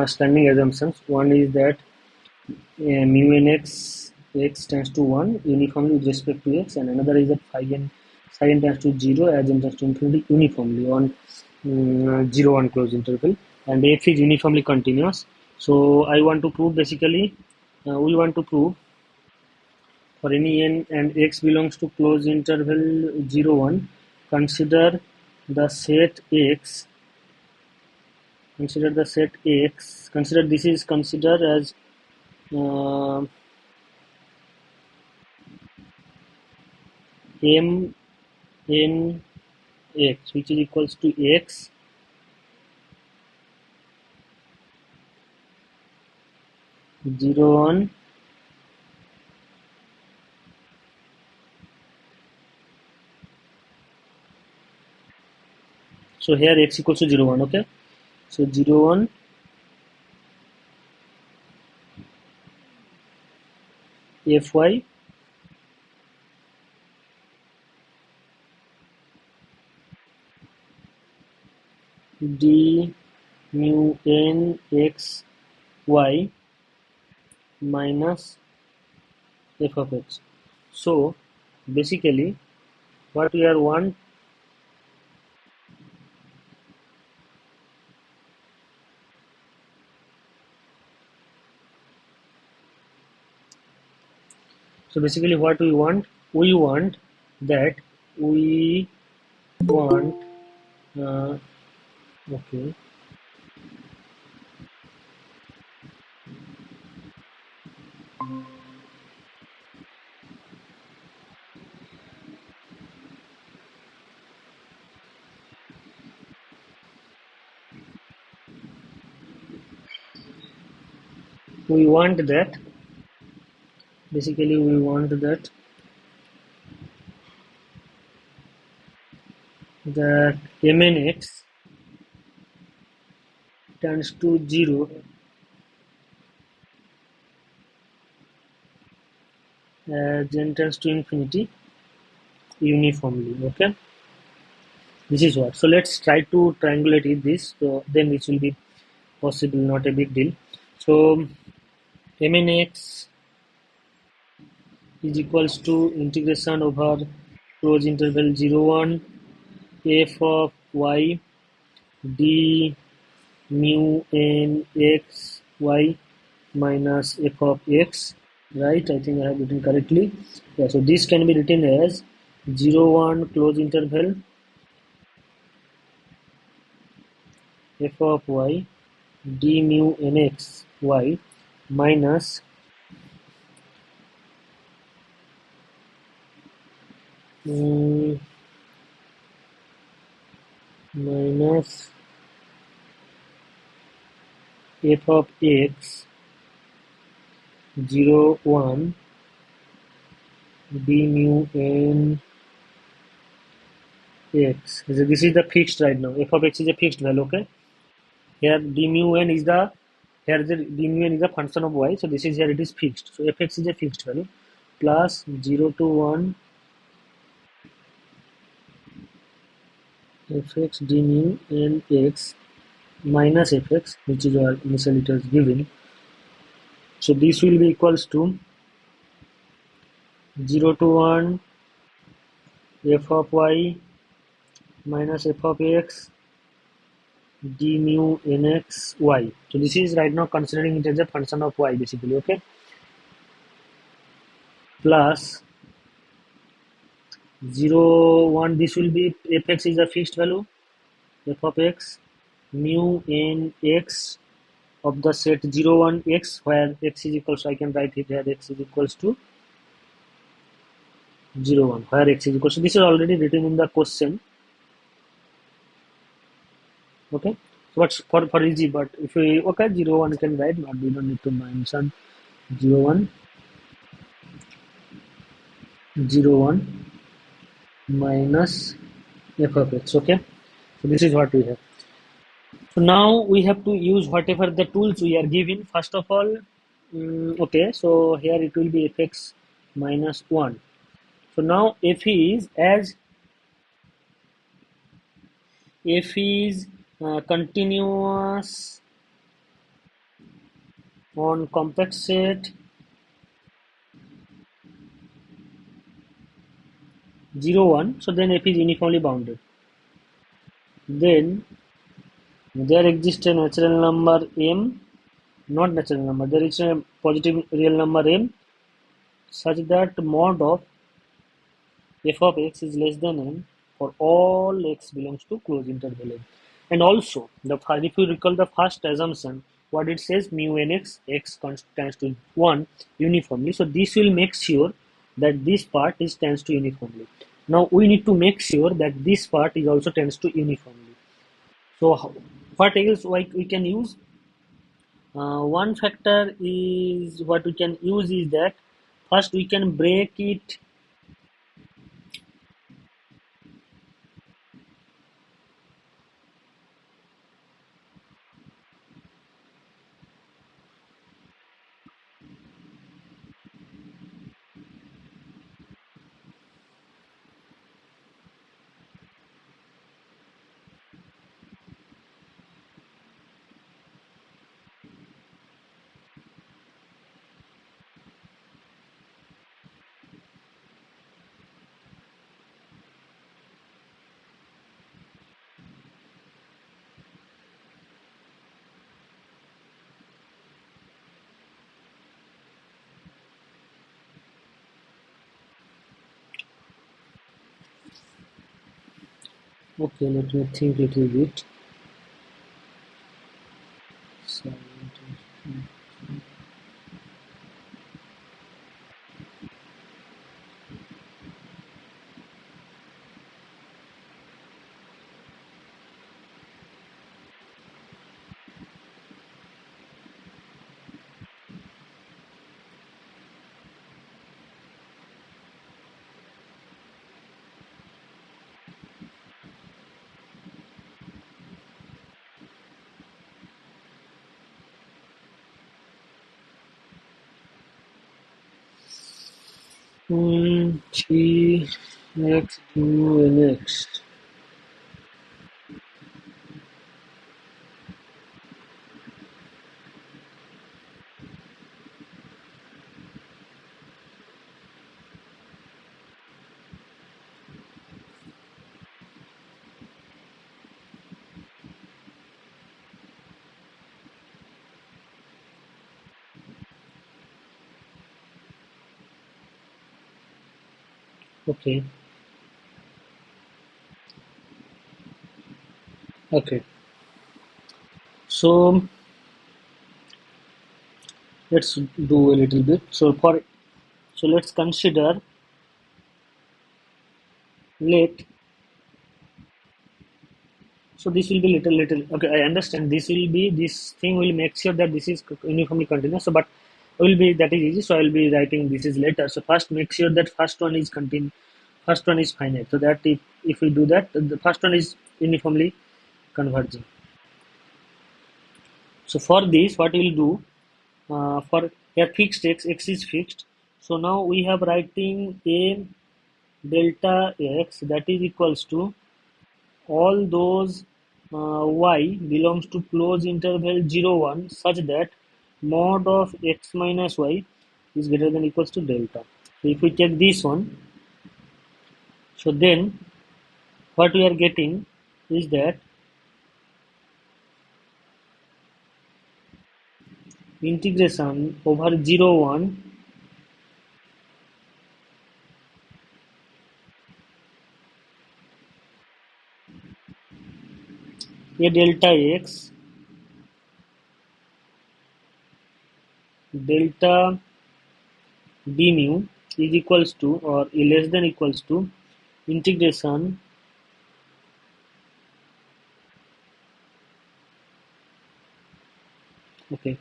standing assumptions. One is that mu n x tends to 1 uniformly with respect to x, and another is that psi n tends to 0 as n tends to infinity uniformly on 0 1 closed interval, and f is uniformly continuous. So I want to prove basically, we want to prove for any n and x belongs to closed interval 0 1, consider the set x, consider this is considered as uh, m n x, which is equals to x 0 1. So here x equals to 0 1. Okay, so 0 1 fy d mu n x y minus f of x. So basically what we are want, so basically what we want that we want uh, okay, we want that basically we want that mnx tends to 0 as n tends to infinity uniformly. Okay, this is what. So let's try to triangulate it this. So then it will be possible, not a big deal. So mnx is equals to integration over closed interval 0 1 f of y d mu n x y minus f of x, right? I think I have written correctly. Yeah, so this can be written as 0 1 close interval f of y d mu nx y minus mm, minus f of x 0 1 d mu n x. So this is the fixed right now. F of x is a fixed value. Okay. Here d mu n is the, here the d mu n is a function of y. So this is here it is fixed. So fx is a fixed value plus 0 to 1 fx d mu n x minus fx, which is our initially it was given. So this will be equals to 0 to 1 f of y minus f of x d mu nx y. So this is right now considering it as a function of y basically. Okay, plus 0 1, this will be fx is a fixed value f of x mu n x of the set 0 1 x, where x is equals to, I can write it here, x is equals to 0 1, where x is equals to, this is already written in the question. Okay, so what's for easy, but if we, okay, 0 1 can write, but we don't need to mention 0 1 0 1 minus f of x. Okay, so this is what we have. So now we have to use whatever the tools we are given. First of all, okay, so here it will be fx minus 1. So now f is as F is continuous on compact set 0 1, so then F is uniformly bounded. Then there exists a natural number M, not natural number, there is a positive real number M such that mod of f of x is less than n for all x belongs to closed interval M. And also, if you recall the first assumption, what it says mu nx x tends to 1 uniformly. So this will make sure that this part is tends to uniformly. Now we need to make sure that this part is also tends to uniformly. So what else we can use? One factor is what we can use is that first we can break it. Okay, let me think a little bit. So, T x mu nx. Okay, okay. So let's do a little bit. So let's consider let. So this will be little. Okay, I understand. This thing will make sure that this is uniformly continuous. So, but will be that is easy. So I will be writing this is later. So first make sure that first one is continue. First one is finite. So that if we do that, the first one is uniformly converging. So for this, what we'll do for a fixed x is fixed. So now we have writing a delta x that is equals to all those y belongs to closed interval 0 1 such that mod of x minus y is greater than equals to delta. So if we take this one, so then what we are getting is that integration over 0 1 a delta x delta d mu is equals to or less than equals to integration okay,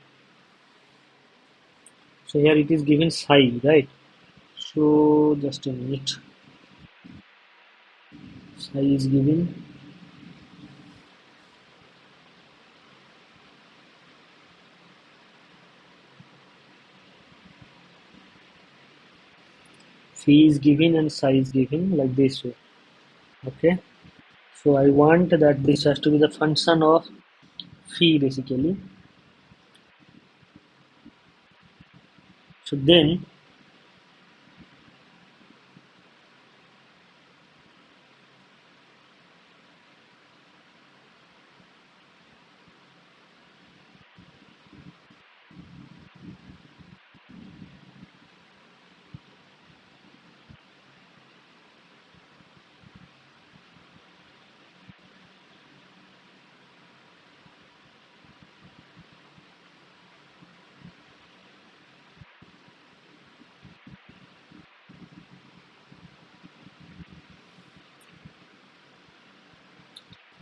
so here it is given psi, right? So just a minute, psi is given phi is given and psi is given like this way. Okay, So I want that this has to be the function of phi basically. So then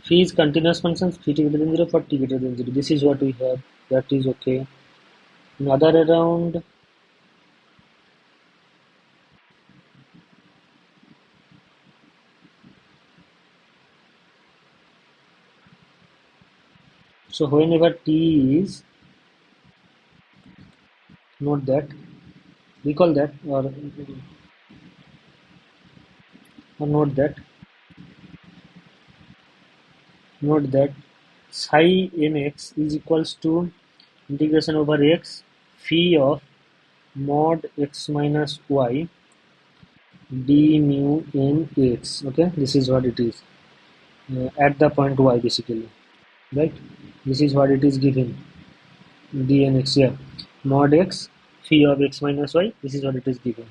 phi is continuous functions, phi greater than 0 for t greater than 0. This is what we have. That is okay. In other around, so whenever t is, note that, recall that, or note that psi nx is equals to integration over x phi of mod x minus y d mu n x. Okay, this is what it is at the point y basically, right? This is what it is given dnx here. Mod x phi of x minus y. This is what it is given.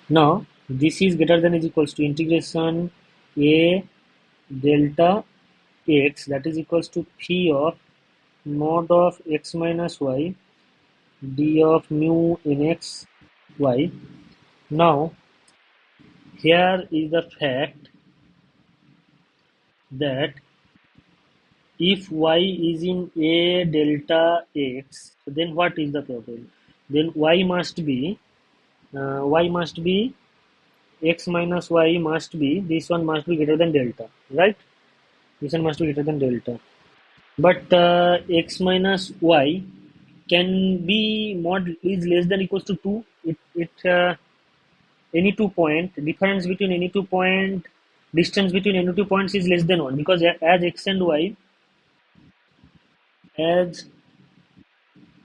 Now this is greater than is equals to integration a delta x, that is equals to phi of mod of x minus y d of mu nx y. Now here is the fact that if y is in a delta x, so then what is the problem? Then y must be x minus y must be, this one must be greater than delta, right? This one must be greater than delta. But x minus y can be mod is less than equals to 2. It any 2 point difference between any 2 point distance between any 2 points is less than 1, because as x and y, as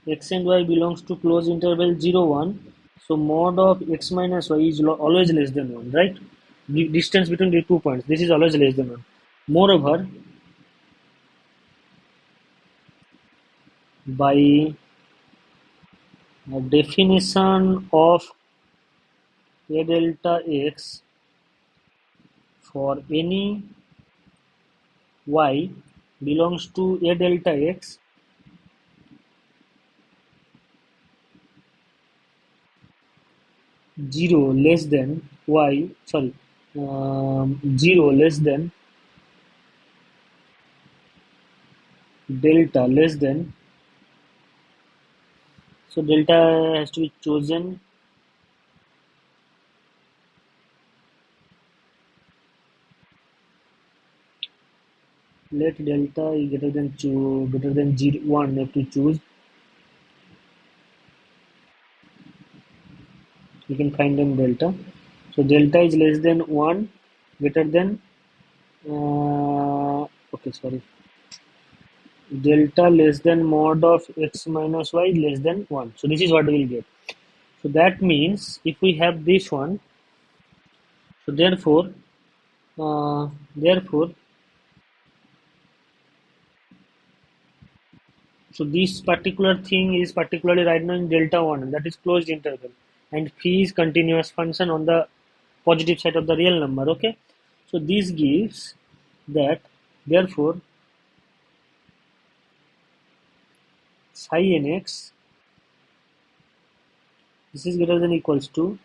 x and y belongs to closed interval 0 1, so mod of x minus y is always less than 1, right? The distance between the 2 points, this is always less than 1. Moreover, by definition of a delta x for any y belongs to a delta x, 0 less than y, sorry, 0 less than delta less than, so delta has to be chosen, let delta is greater than 0 1, have to choose, you can find them delta. So delta is less than 1, greater than okay, sorry, delta less than mod of x minus y less than 1. So this is what we will get. So that means if we have this one, so therefore, so this particular thing is particularly right now in delta 1, that is closed interval, and phi is continuous function on the positive side of the real number. Okay, so this gives that, therefore psi nx, this is greater than equals to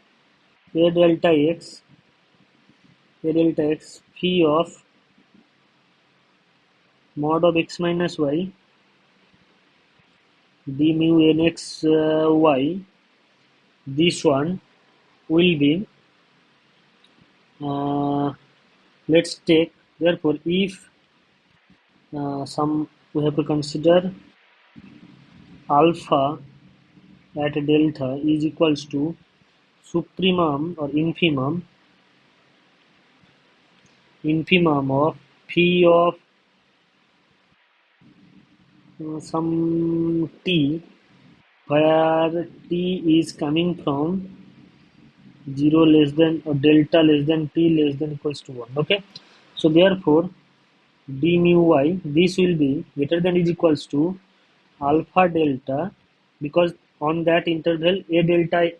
a delta x, phi of mod of x minus y d mu nx y. This one will be, let's take, therefore if some, we have to consider alpha at delta is equals to supremum or infimum infimum of phi of some t, where t is coming from 0 less than or delta less than t less than equals to 1. Okay, so therefore d mu y, this will be greater than is equals to alpha delta, because on that interval a delta,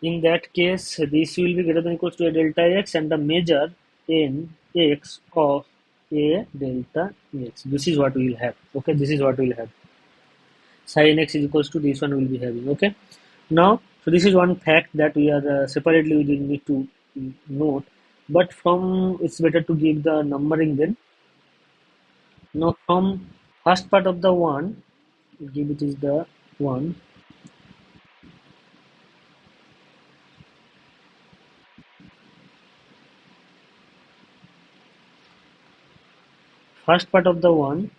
in that case this will be greater than equals to a delta x, and the measure n x of a delta x. This is what we will have. Okay, this is what we will have. Sin x is equals to this one we will be having. Okay, now so this is one fact that we are separately we didn't need to note, but from it's better to give the numbering then. Now from first part of the one, give it is the one. First part of the one,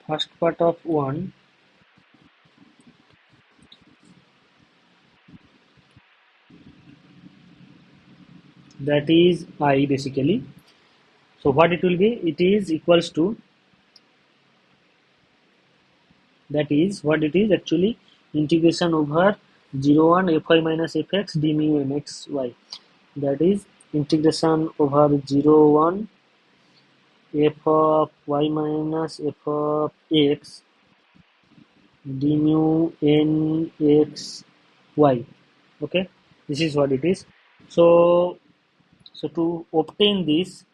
first part of one, that is I basically. So what it will be? It is equals to, that is what it is actually, integration over 0 1 fy minus fx d mu mx y. That is integration over 0 1 f of y minus f of x d mu n x y. Okay, this is what it is. So so to obtain this,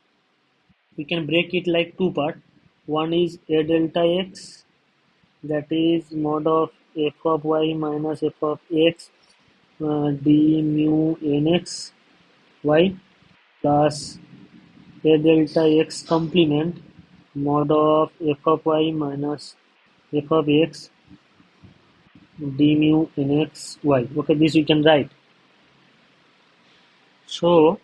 we can break it like two part. One is a delta x, that is mod of f of y minus f of x d mu nx y, plus a delta x complement mod of f of y minus f of x d mu nx y. Okay, this we can write. So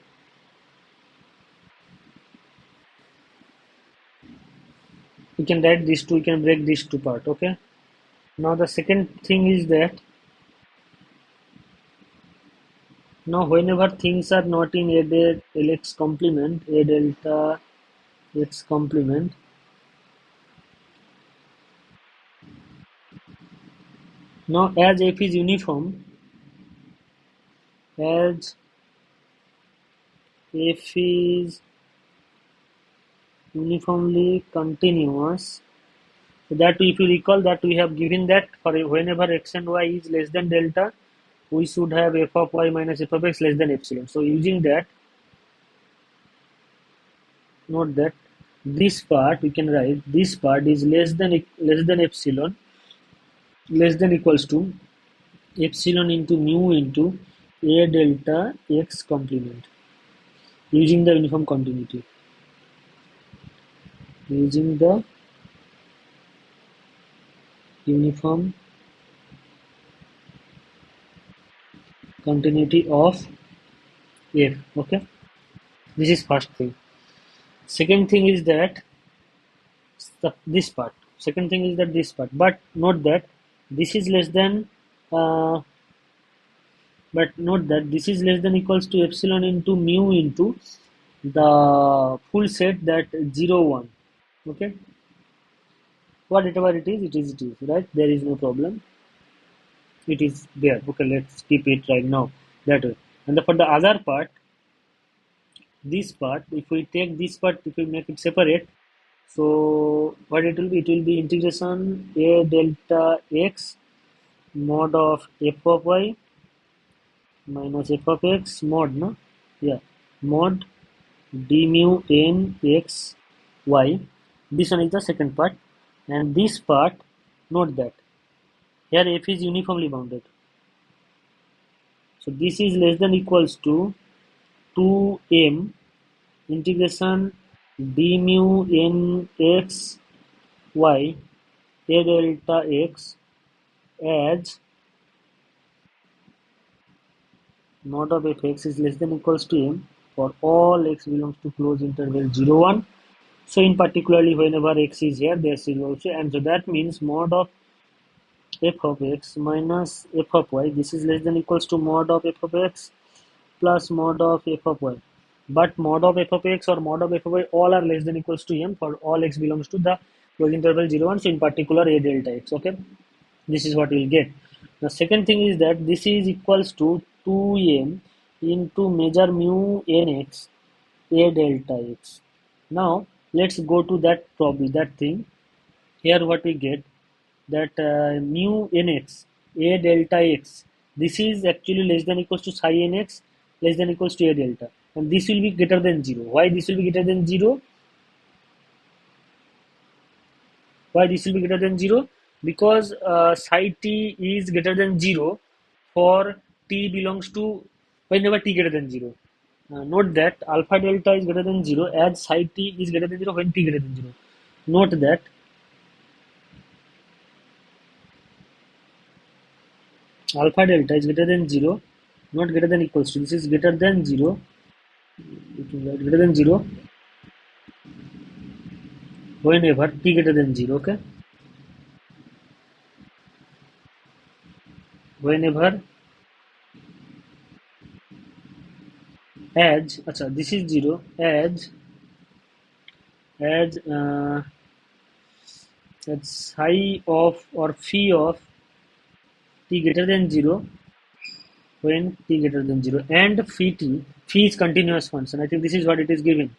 we can write these two, we can break these two part. Okay, now the second thing is that, now whenever things are not in a delta lx complement, a delta x complement, now as f is uniform, as f is uniformly continuous, so that if you recall that we have given that for whenever x and y is less than delta, we should have f of y minus f of x less than epsilon. So using that, note that this part we can write, this part is less than epsilon, less than equals to epsilon into mu into a delta x complement, using the uniform continuity, using the uniform continuity of f. Okay, this is first thing. Second thing is that this part. Second thing is that this part. But note that this is less than. Uh, but note that this is less than equals to epsilon into mu into the full set, that 0 1. Okay. Whatever it is, it is, it is, right? There is no problem. It is there. Okay, let's keep it right now that way. And for the other part, this part, if we take this part, if we make it separate, so what it will be? It will be integration a delta x mod of f of y minus f of x mod, no? Yeah, mod d mu n x y. This one is the second part. And this part, note that here f is uniformly bounded. So this is less than equals to 2m integration d mu n x y a delta x as mod of fx is less than equals to m for all x belongs to closed interval 0 1 So in particularly whenever x is here, there is also, and so that means mod of f of x minus f of y. This is less than equals to mod of f of x plus mod of f of y. But mod of f of x or mod of f of y all are less than equals to m for all x belongs to the closed interval 0 1. So in particular a delta x. Okay, this is what we'll get. The second thing is that this is equals to 2m into measure mu nx a delta x. Now let's go to that problem, that thing. Here what we get, that mu nx a delta x, this is actually less than equals to psi nx less than equals to a delta, and this will be greater than 0. Why this will be greater than 0? Why this will be greater than 0? Because psi t is greater than 0 for t belongs to whenever t greater than 0. Note that alpha delta is greater than 0 as psi t is greater than 0 when t greater than 0. Note that alpha delta is greater than 0, not greater than equals to. This is greater than 0, greater than 0 whenever t greater than 0. Okay, whenever as this is 0 as psi of or phi of t greater than 0 when t greater than 0, and phi is continuous function. I think this is what it is given.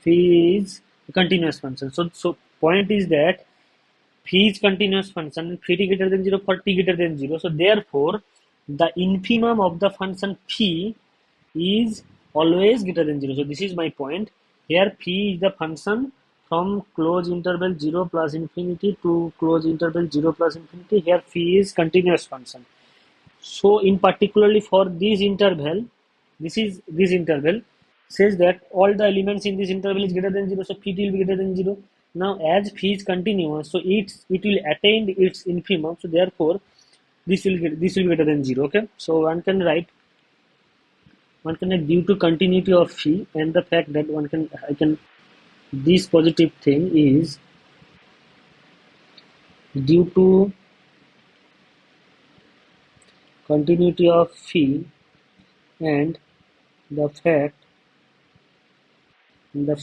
Phi is a continuous function. So point is that phi is continuous function and phi t greater than 0 for t greater than 0. So therefore, the infimum of the function phi is always greater than 0. So this is my point. Here phi is the function from close interval 0 plus infinity to close interval 0 plus infinity. Here phi is continuous function. So in particularly for this interval, this interval says that all the elements in this interval is greater than 0, so phi will be greater than 0. Now as phi is continuous, so it will attain its infimum, so therefore this will be greater than 0. Okay, so one can write due to continuity of phi and the fact that I can this positive thing is due to continuity of phi and the fact that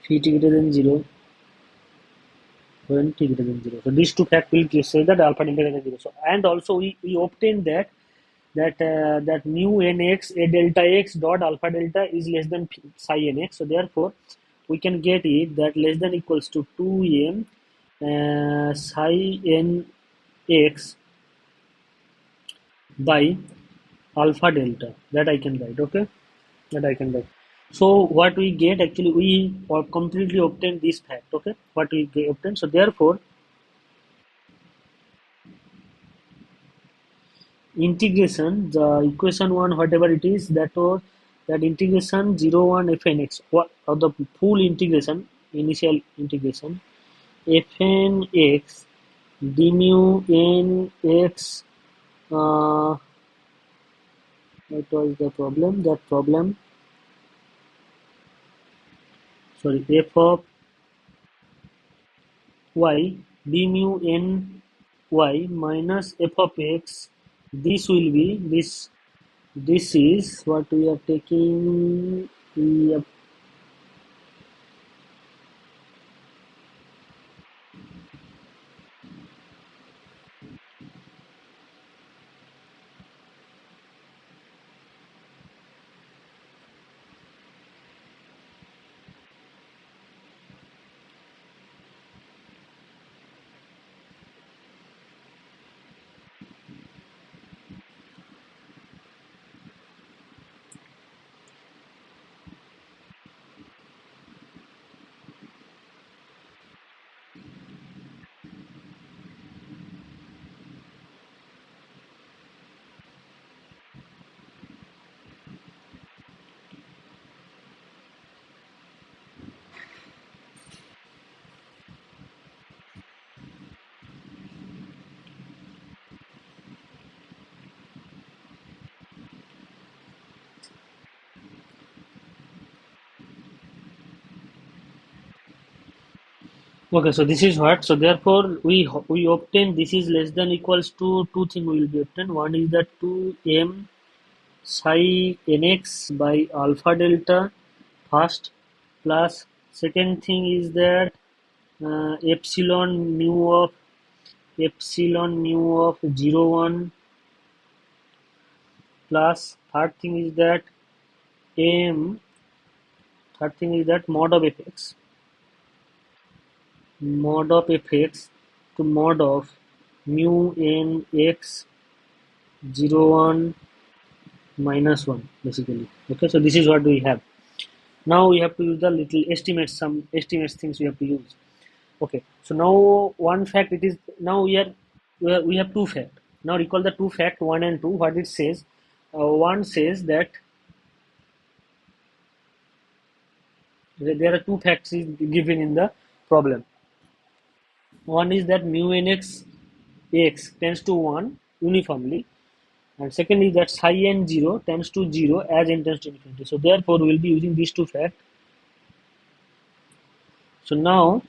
phi t greater than 0 when t greater than 0. So these two facts will say that alpha delta greater than 0. So and also we obtain that mu nx a delta x dot alpha delta is less than psi nx. So therefore we can get it that less than equals to 2m psi nx by alpha delta, that I can write. Okay, that I can write. So what we get, actually we completely obtain this fact. Okay, what we obtain. So therefore integration, the equation one whatever it is, that was that integration 0 1 fnx, what or the full integration, initial integration fnx d mu nx, what was the problem, that problem, sorry, f of y d mu n y minus f of x, this will be this is what we are taking. We are Okay, so this is what. So therefore, we obtain this is less than equals to two thing will be obtained. One is that 2m psi nx by alpha delta first, plus second thing is that epsilon mu of 0 1, plus m third thing is that mod of fx to mod of mu n x 0 1 minus 1 basically. Okay, so this is what we have. Now we have to use the little estimates, some estimates things we have to use. Okay, so now one fact it is, now we have two fact. Now recall the two fact 1 and 2, what it says. One says that there are two facts is given in the problem. One is that mu nx x tends to 1 uniformly, and second is that psi n 0 tends to 0 as n tends to infinity. So therefore we will be using these two facts. So now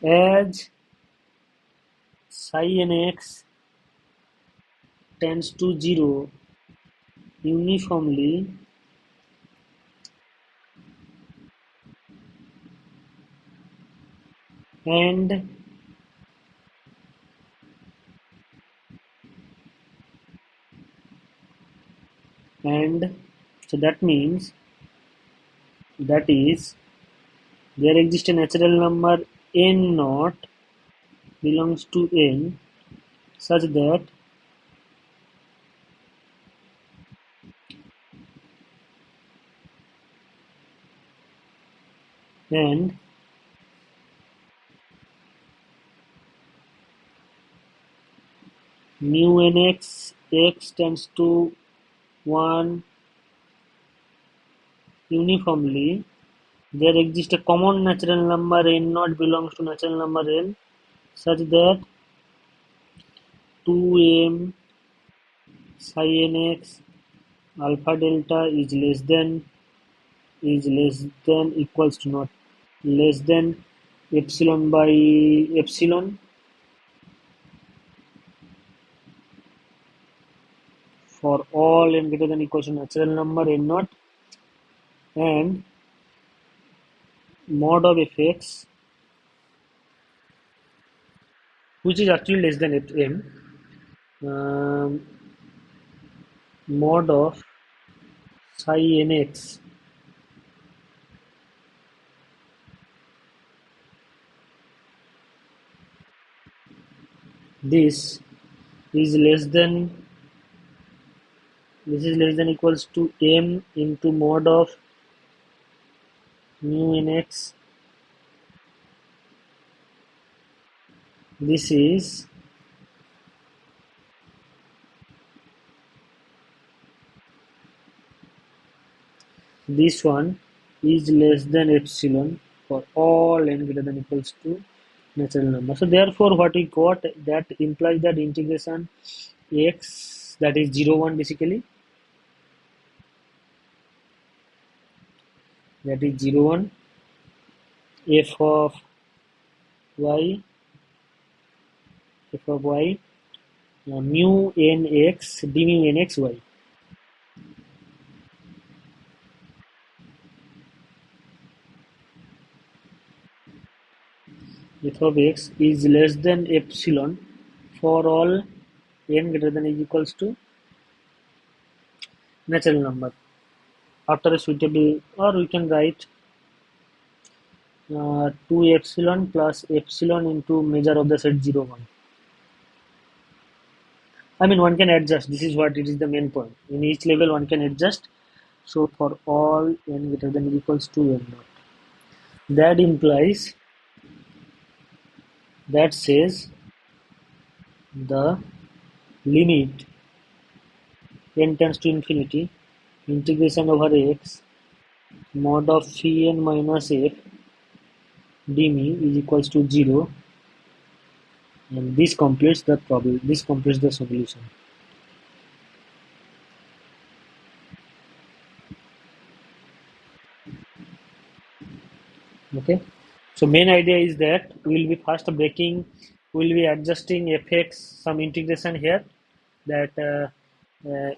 as psi nx tends to 0 uniformly, and and so that means that is there exists a natural number n naught belongs to n such that and mu nx x tends to 1 uniformly, there exists a common natural number n naught belongs to natural number n such that 2m psi nx alpha delta is less than equals to not less than epsilon by epsilon for all n greater than equals to natural number n naught, and mod of fx which is actually less than m, um, mod of psi nx, this is less than this is less than equals to m into mod of mu nx. This one is less than epsilon for all n greater than equals to natural number. So therefore what we got, that implies that integration x, that is 0 1 basically, that is 0 1 f of y mu nx d mu nx y. F of x is less than epsilon for all n greater than is equals to natural number after a suitable, or we can write 2 epsilon plus epsilon into measure of the set 0 1. I mean, one can adjust. This is what it is the main point. In each level, one can adjust. So for all n greater than or equals to n naught, that implies, that says the limit n tends to infinity, integration over x mod of phi n minus f dmi is equals to 0, and this completes the problem. This completes the solution. Okay. So main idea is that we will be first breaking, we will be adjusting fx some integration here, that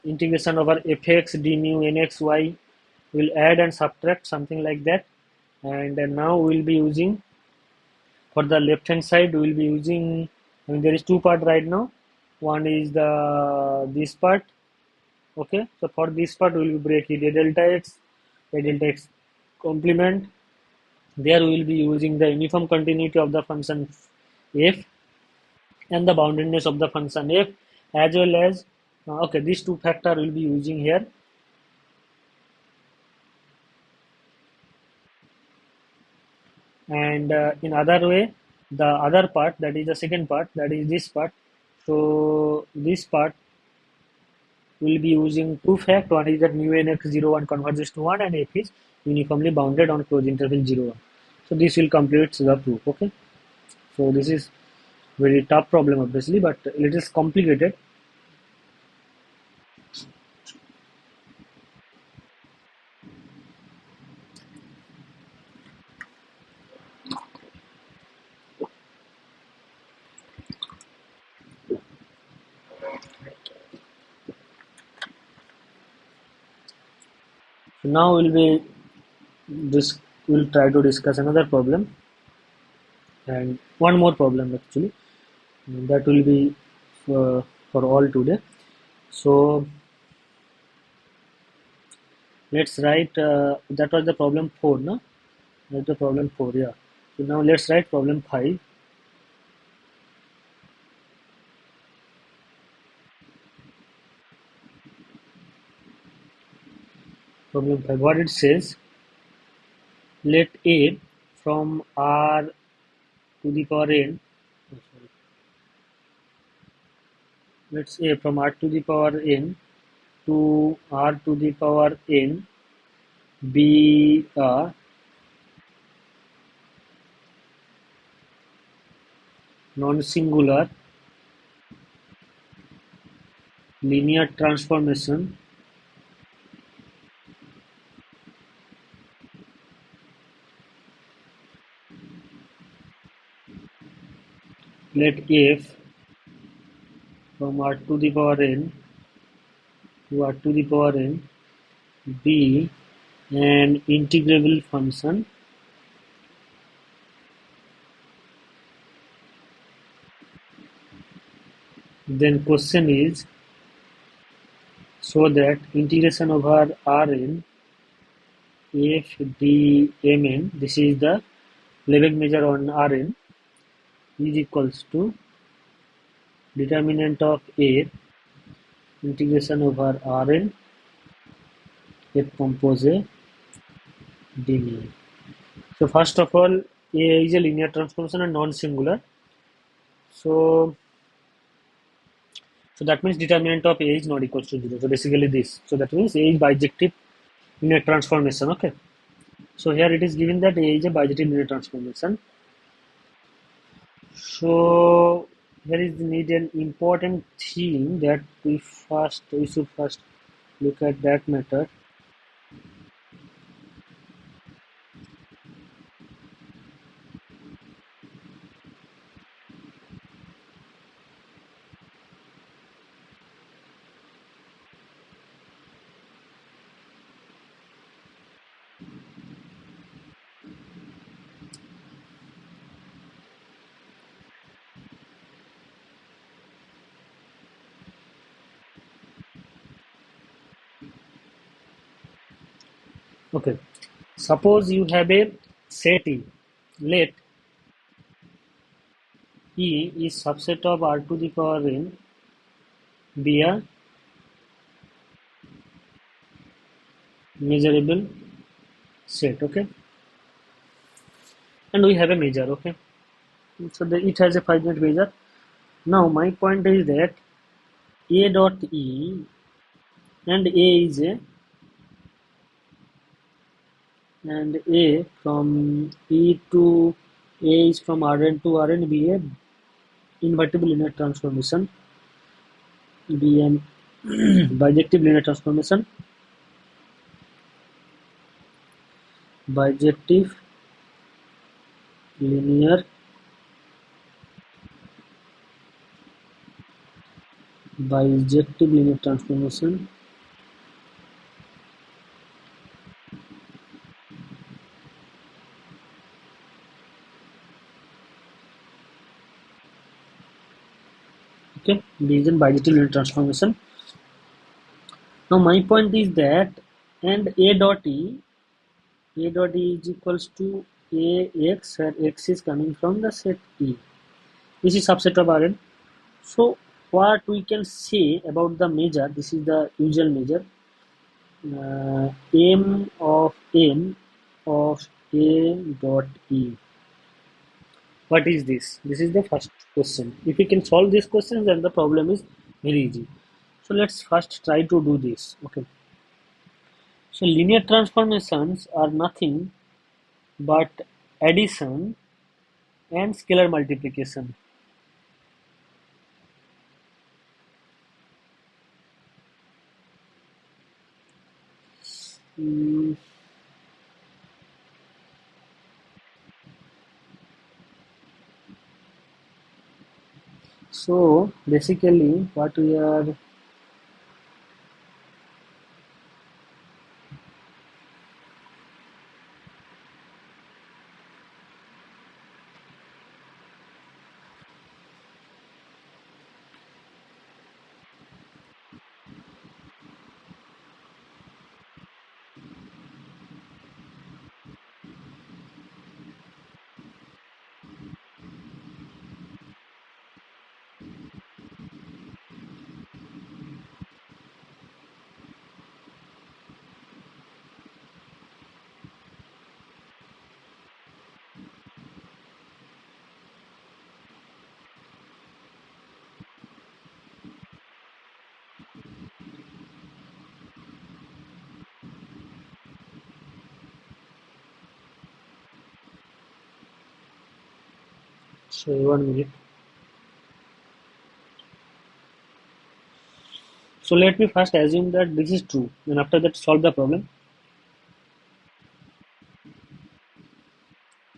integration over fx d mu nx y will add and subtract something like that. And now we will be using, for the left hand side we will be using, I mean there is two part right now. One is the this part. Okay, so for this part we will be breaking a delta x complement. There we will be using the uniform continuity of the function f and the boundedness of the function f, as well as okay, these two factor will be using here. And in other way, the other part, that is the second part, that is this part. So this part will be using two fact. One is that mu nx 0 1 converges to 1 and f is uniformly bounded on closed interval 0 1. So this will complete the proof. Okay, so this is very tough problem obviously, but it is complicated. So now we'll try to discuss another problem and one more problem actually, that will be for all today. So let's write, that was the problem 4, no? That's the problem 4, yeah. So now let's write problem 5. Problem 5, what it says, let a from r to the power n, oh, sorry. Let's a from r to the power n to r to the power n be a non-singular linear transformation let f from r to the power n to r to the power n be an integrable function then question is, so that integration over Rn f dmn, this is the Lebesgue measure on Rn, is equals to determinant of a integration over Rn f compose dm. So first of all, a is a linear transformation and non-singular. So that means determinant of a is not equals to 0. So basically this. So that means a is bijective linear transformation. Okay. So here it is given that a is a bijective linear transformation. So here is need an important thing that we should first look at that method. Okay. Suppose you have a set E. Let E is subset of R to the power n be a measurable set. Okay. And we have a measure. Okay. So it has a finite measure. Now my point is that A dot E and A is a and A from E to A is from Rn to Rn be a invertible linear transformation, be an bijective linear transformation, bijective linear bijective linear transformation okay Bayesian bijective linear transformation. Now my point is that and a dot e is equals to ax where x is coming from the set E. This is subset of Rn. So what we can say about the measure, this is the usual measure, m of a dot e. What is this? This is the first question. If we can solve this question, then the problem is very easy. So let's first try to do this. Okay. So linear transformations are nothing but addition and scalar multiplication. Mm, so basically, what we are so 1 minute. So let me first assume that this is true, and after that solve the problem.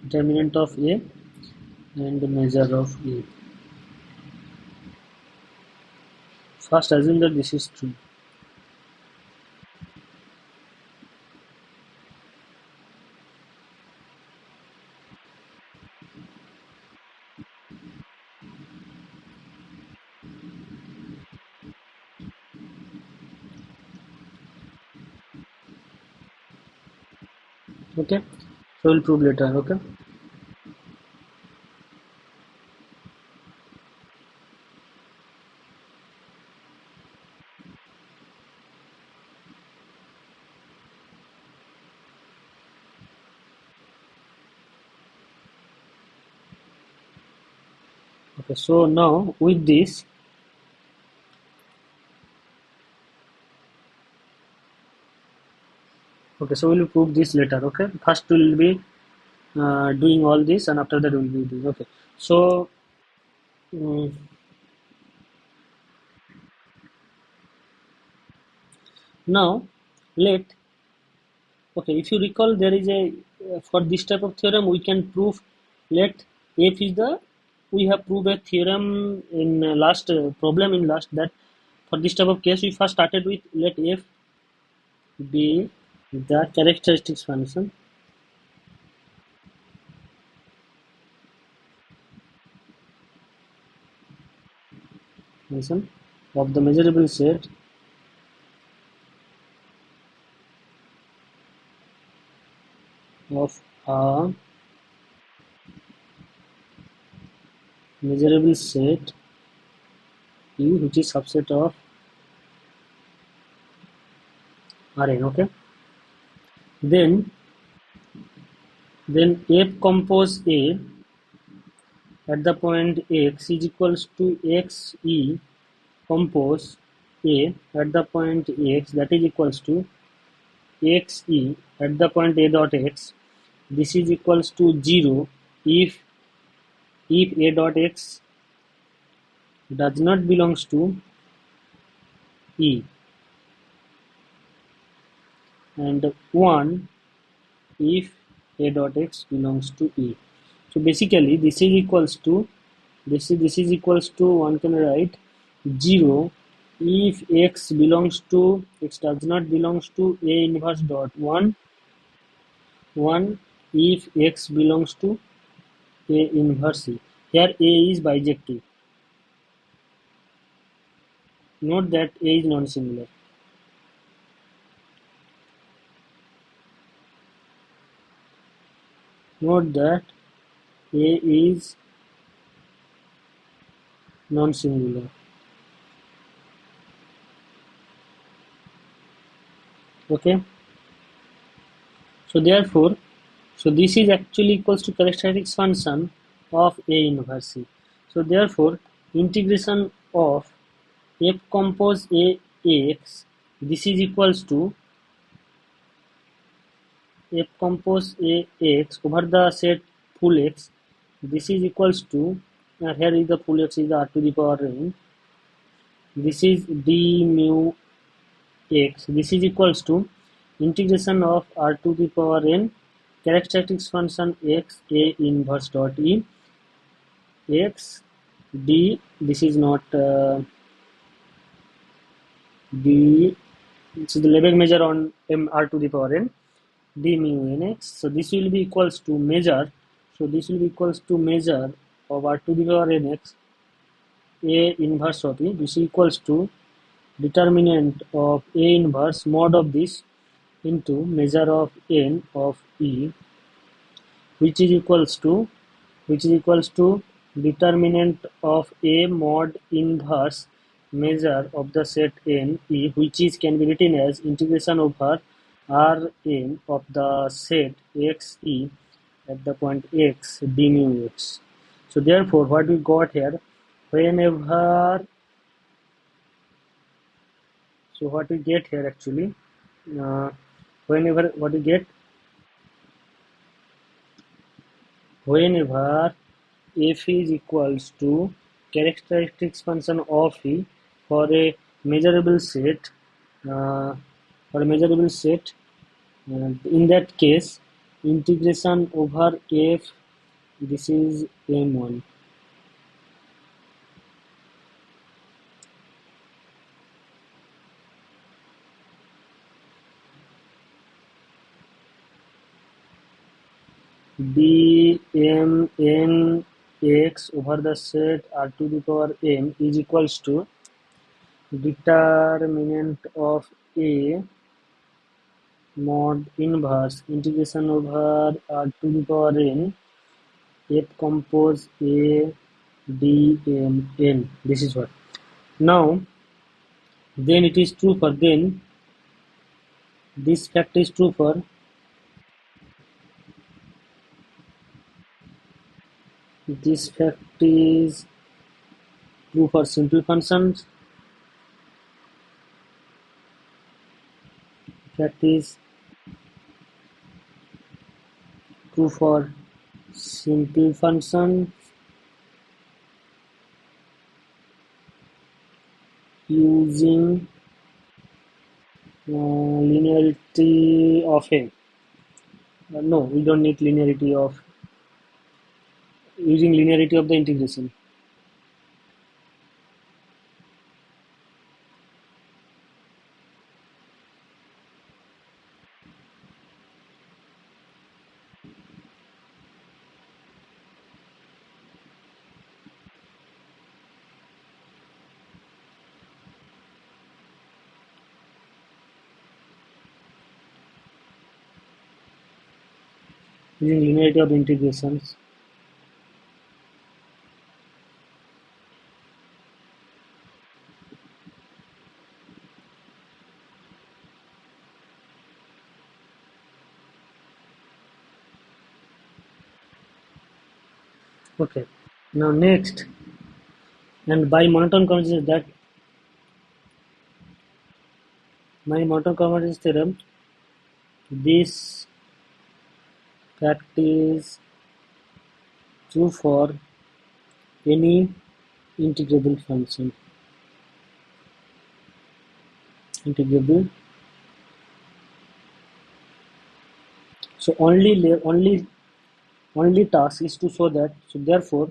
Determinant of A and the measure of A. First assume that this is true. Okay. So we'll prove later. Okay. Okay. So now with this, okay. So we'll prove this later. Okay. First we'll be doing all this, and after that we'll be doing. Okay. So mm, now let okay. If you recall, there is a for this type of theorem we can prove let f is the we have proved a theorem in last problem in last that for this type of case we first started with let f be the characteristics function of the measurable set of a measurable set U which is subset of Rn. Okay. Then f compose A at the point x is equals to xe compose A at the point x that is equals to xe at the point a dot x. This is equals to 0 if a dot x does not belongs to E and 1 if a dot x belongs to E. So basically this is equals to this is equals to, one can write 0 if x does not belongs to A inverse dot 1 if x belongs to A inverse E. Here A is bijective. Note that A is non-singular. Note that A is non-singular. Okay. So therefore, so this is actually equals to characteristics function of A inverse E. So therefore, integration of f compose A x, this is equals to f compose A x over the set full x. This is equals to, here is the full x is the r to the power n. This is d mu x. This is equals to integration of r to the power n characteristics function x A inverse dot E x d, this is not d, this is the Lebesgue measure on m r to the power n d mu n x. So this will be equals to measure, so this will be equals to measure of r to the power n x A inverse of E. This equals to determinant of A inverse mod of this into measure of n of E, which is equals to determinant of A mod inverse measure of the set n E, which is can be written as integration over R n of the set x E at the point x d mu x. So therefore, what we got here, whenever, so what we get here actually, uh, whenever what we get, whenever f is equals to characteristics function of E for a measurable set, uh, in that case integration over f, this is m1. Dmn x over the set r to the power m is equals to determinant of A mod inverse integration over r to the power n f compose A d m n. This is what. Now, then it is true for, then this fact is true for this fact is true for simple functions. Fact is true for simple functions using linearity of A. No, we don't need linearity of, using linearity of the integration. Using linearity of the integrations. Okay. Now next, and by monotone convergence, that by monotone convergence theorem, this fact is true for any integrable function. Integrable. So only only task is to show that, so therefore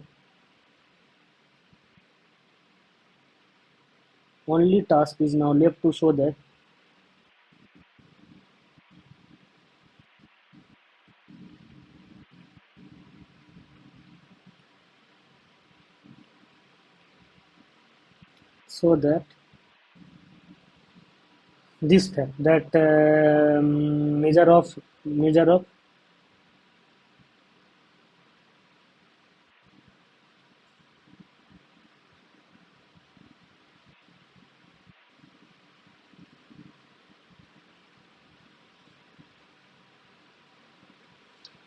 only task is now left to show that this fact that measure of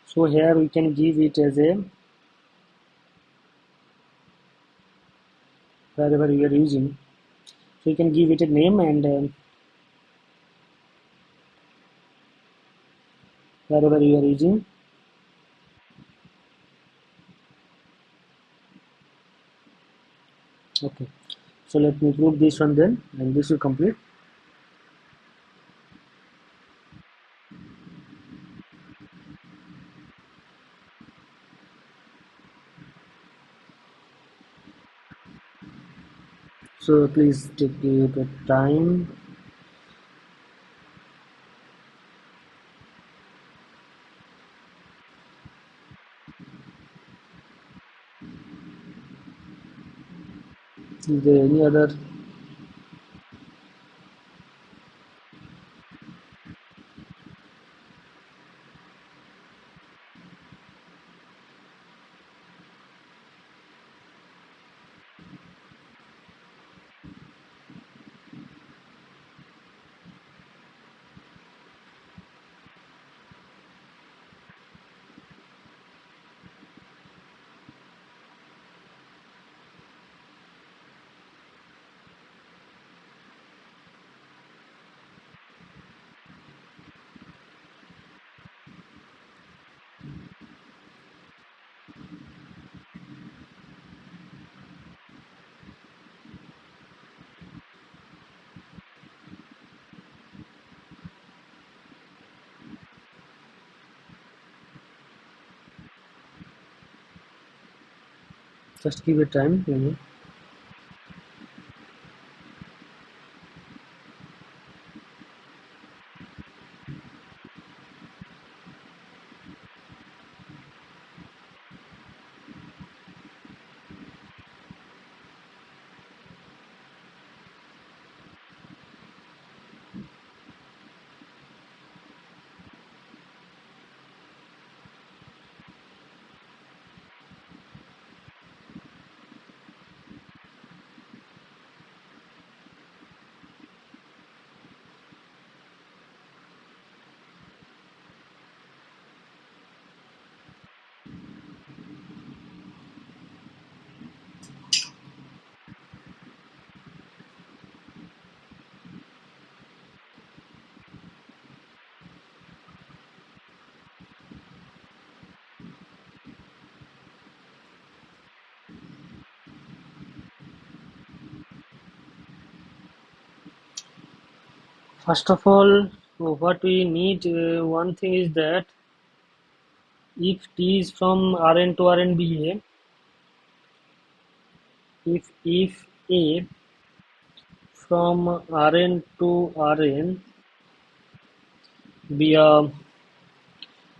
so here we can give it as a wherever we are using, so you can give it a name and wherever you are using. Okay, so let me prove this one then, and this will complete. So please take your time. Is there any other? Just give it time. First of all, what we need, one thing is that if T is from Rn to Rn be A, if A from Rn to Rn be a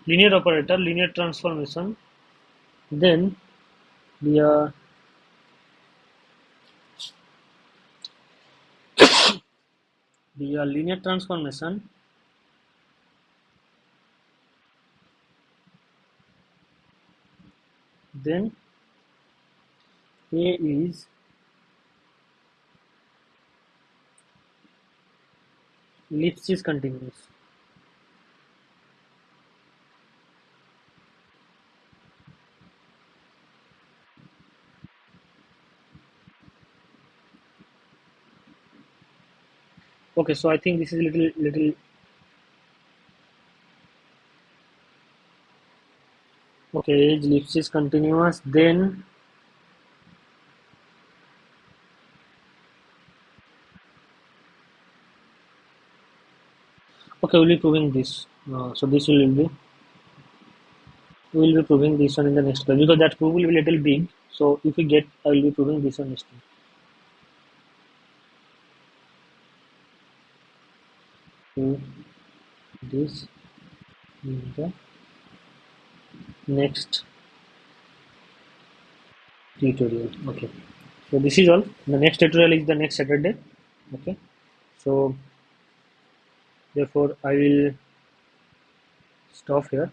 linear operator, linear transformation, then be a linear transformation, then A is Lipschitz continuous. Okay, so I think this is little. Okay, is Lipschitz continuous. Then okay, we'll be proving this. So this will be We will be proving this one in the next class because that proof will be a little big. So if we get, I will be proving this one next time. So this in the next tutorial. Okay. So this is all. The next tutorial is the next Saturday. Okay. So therefore I will stop here.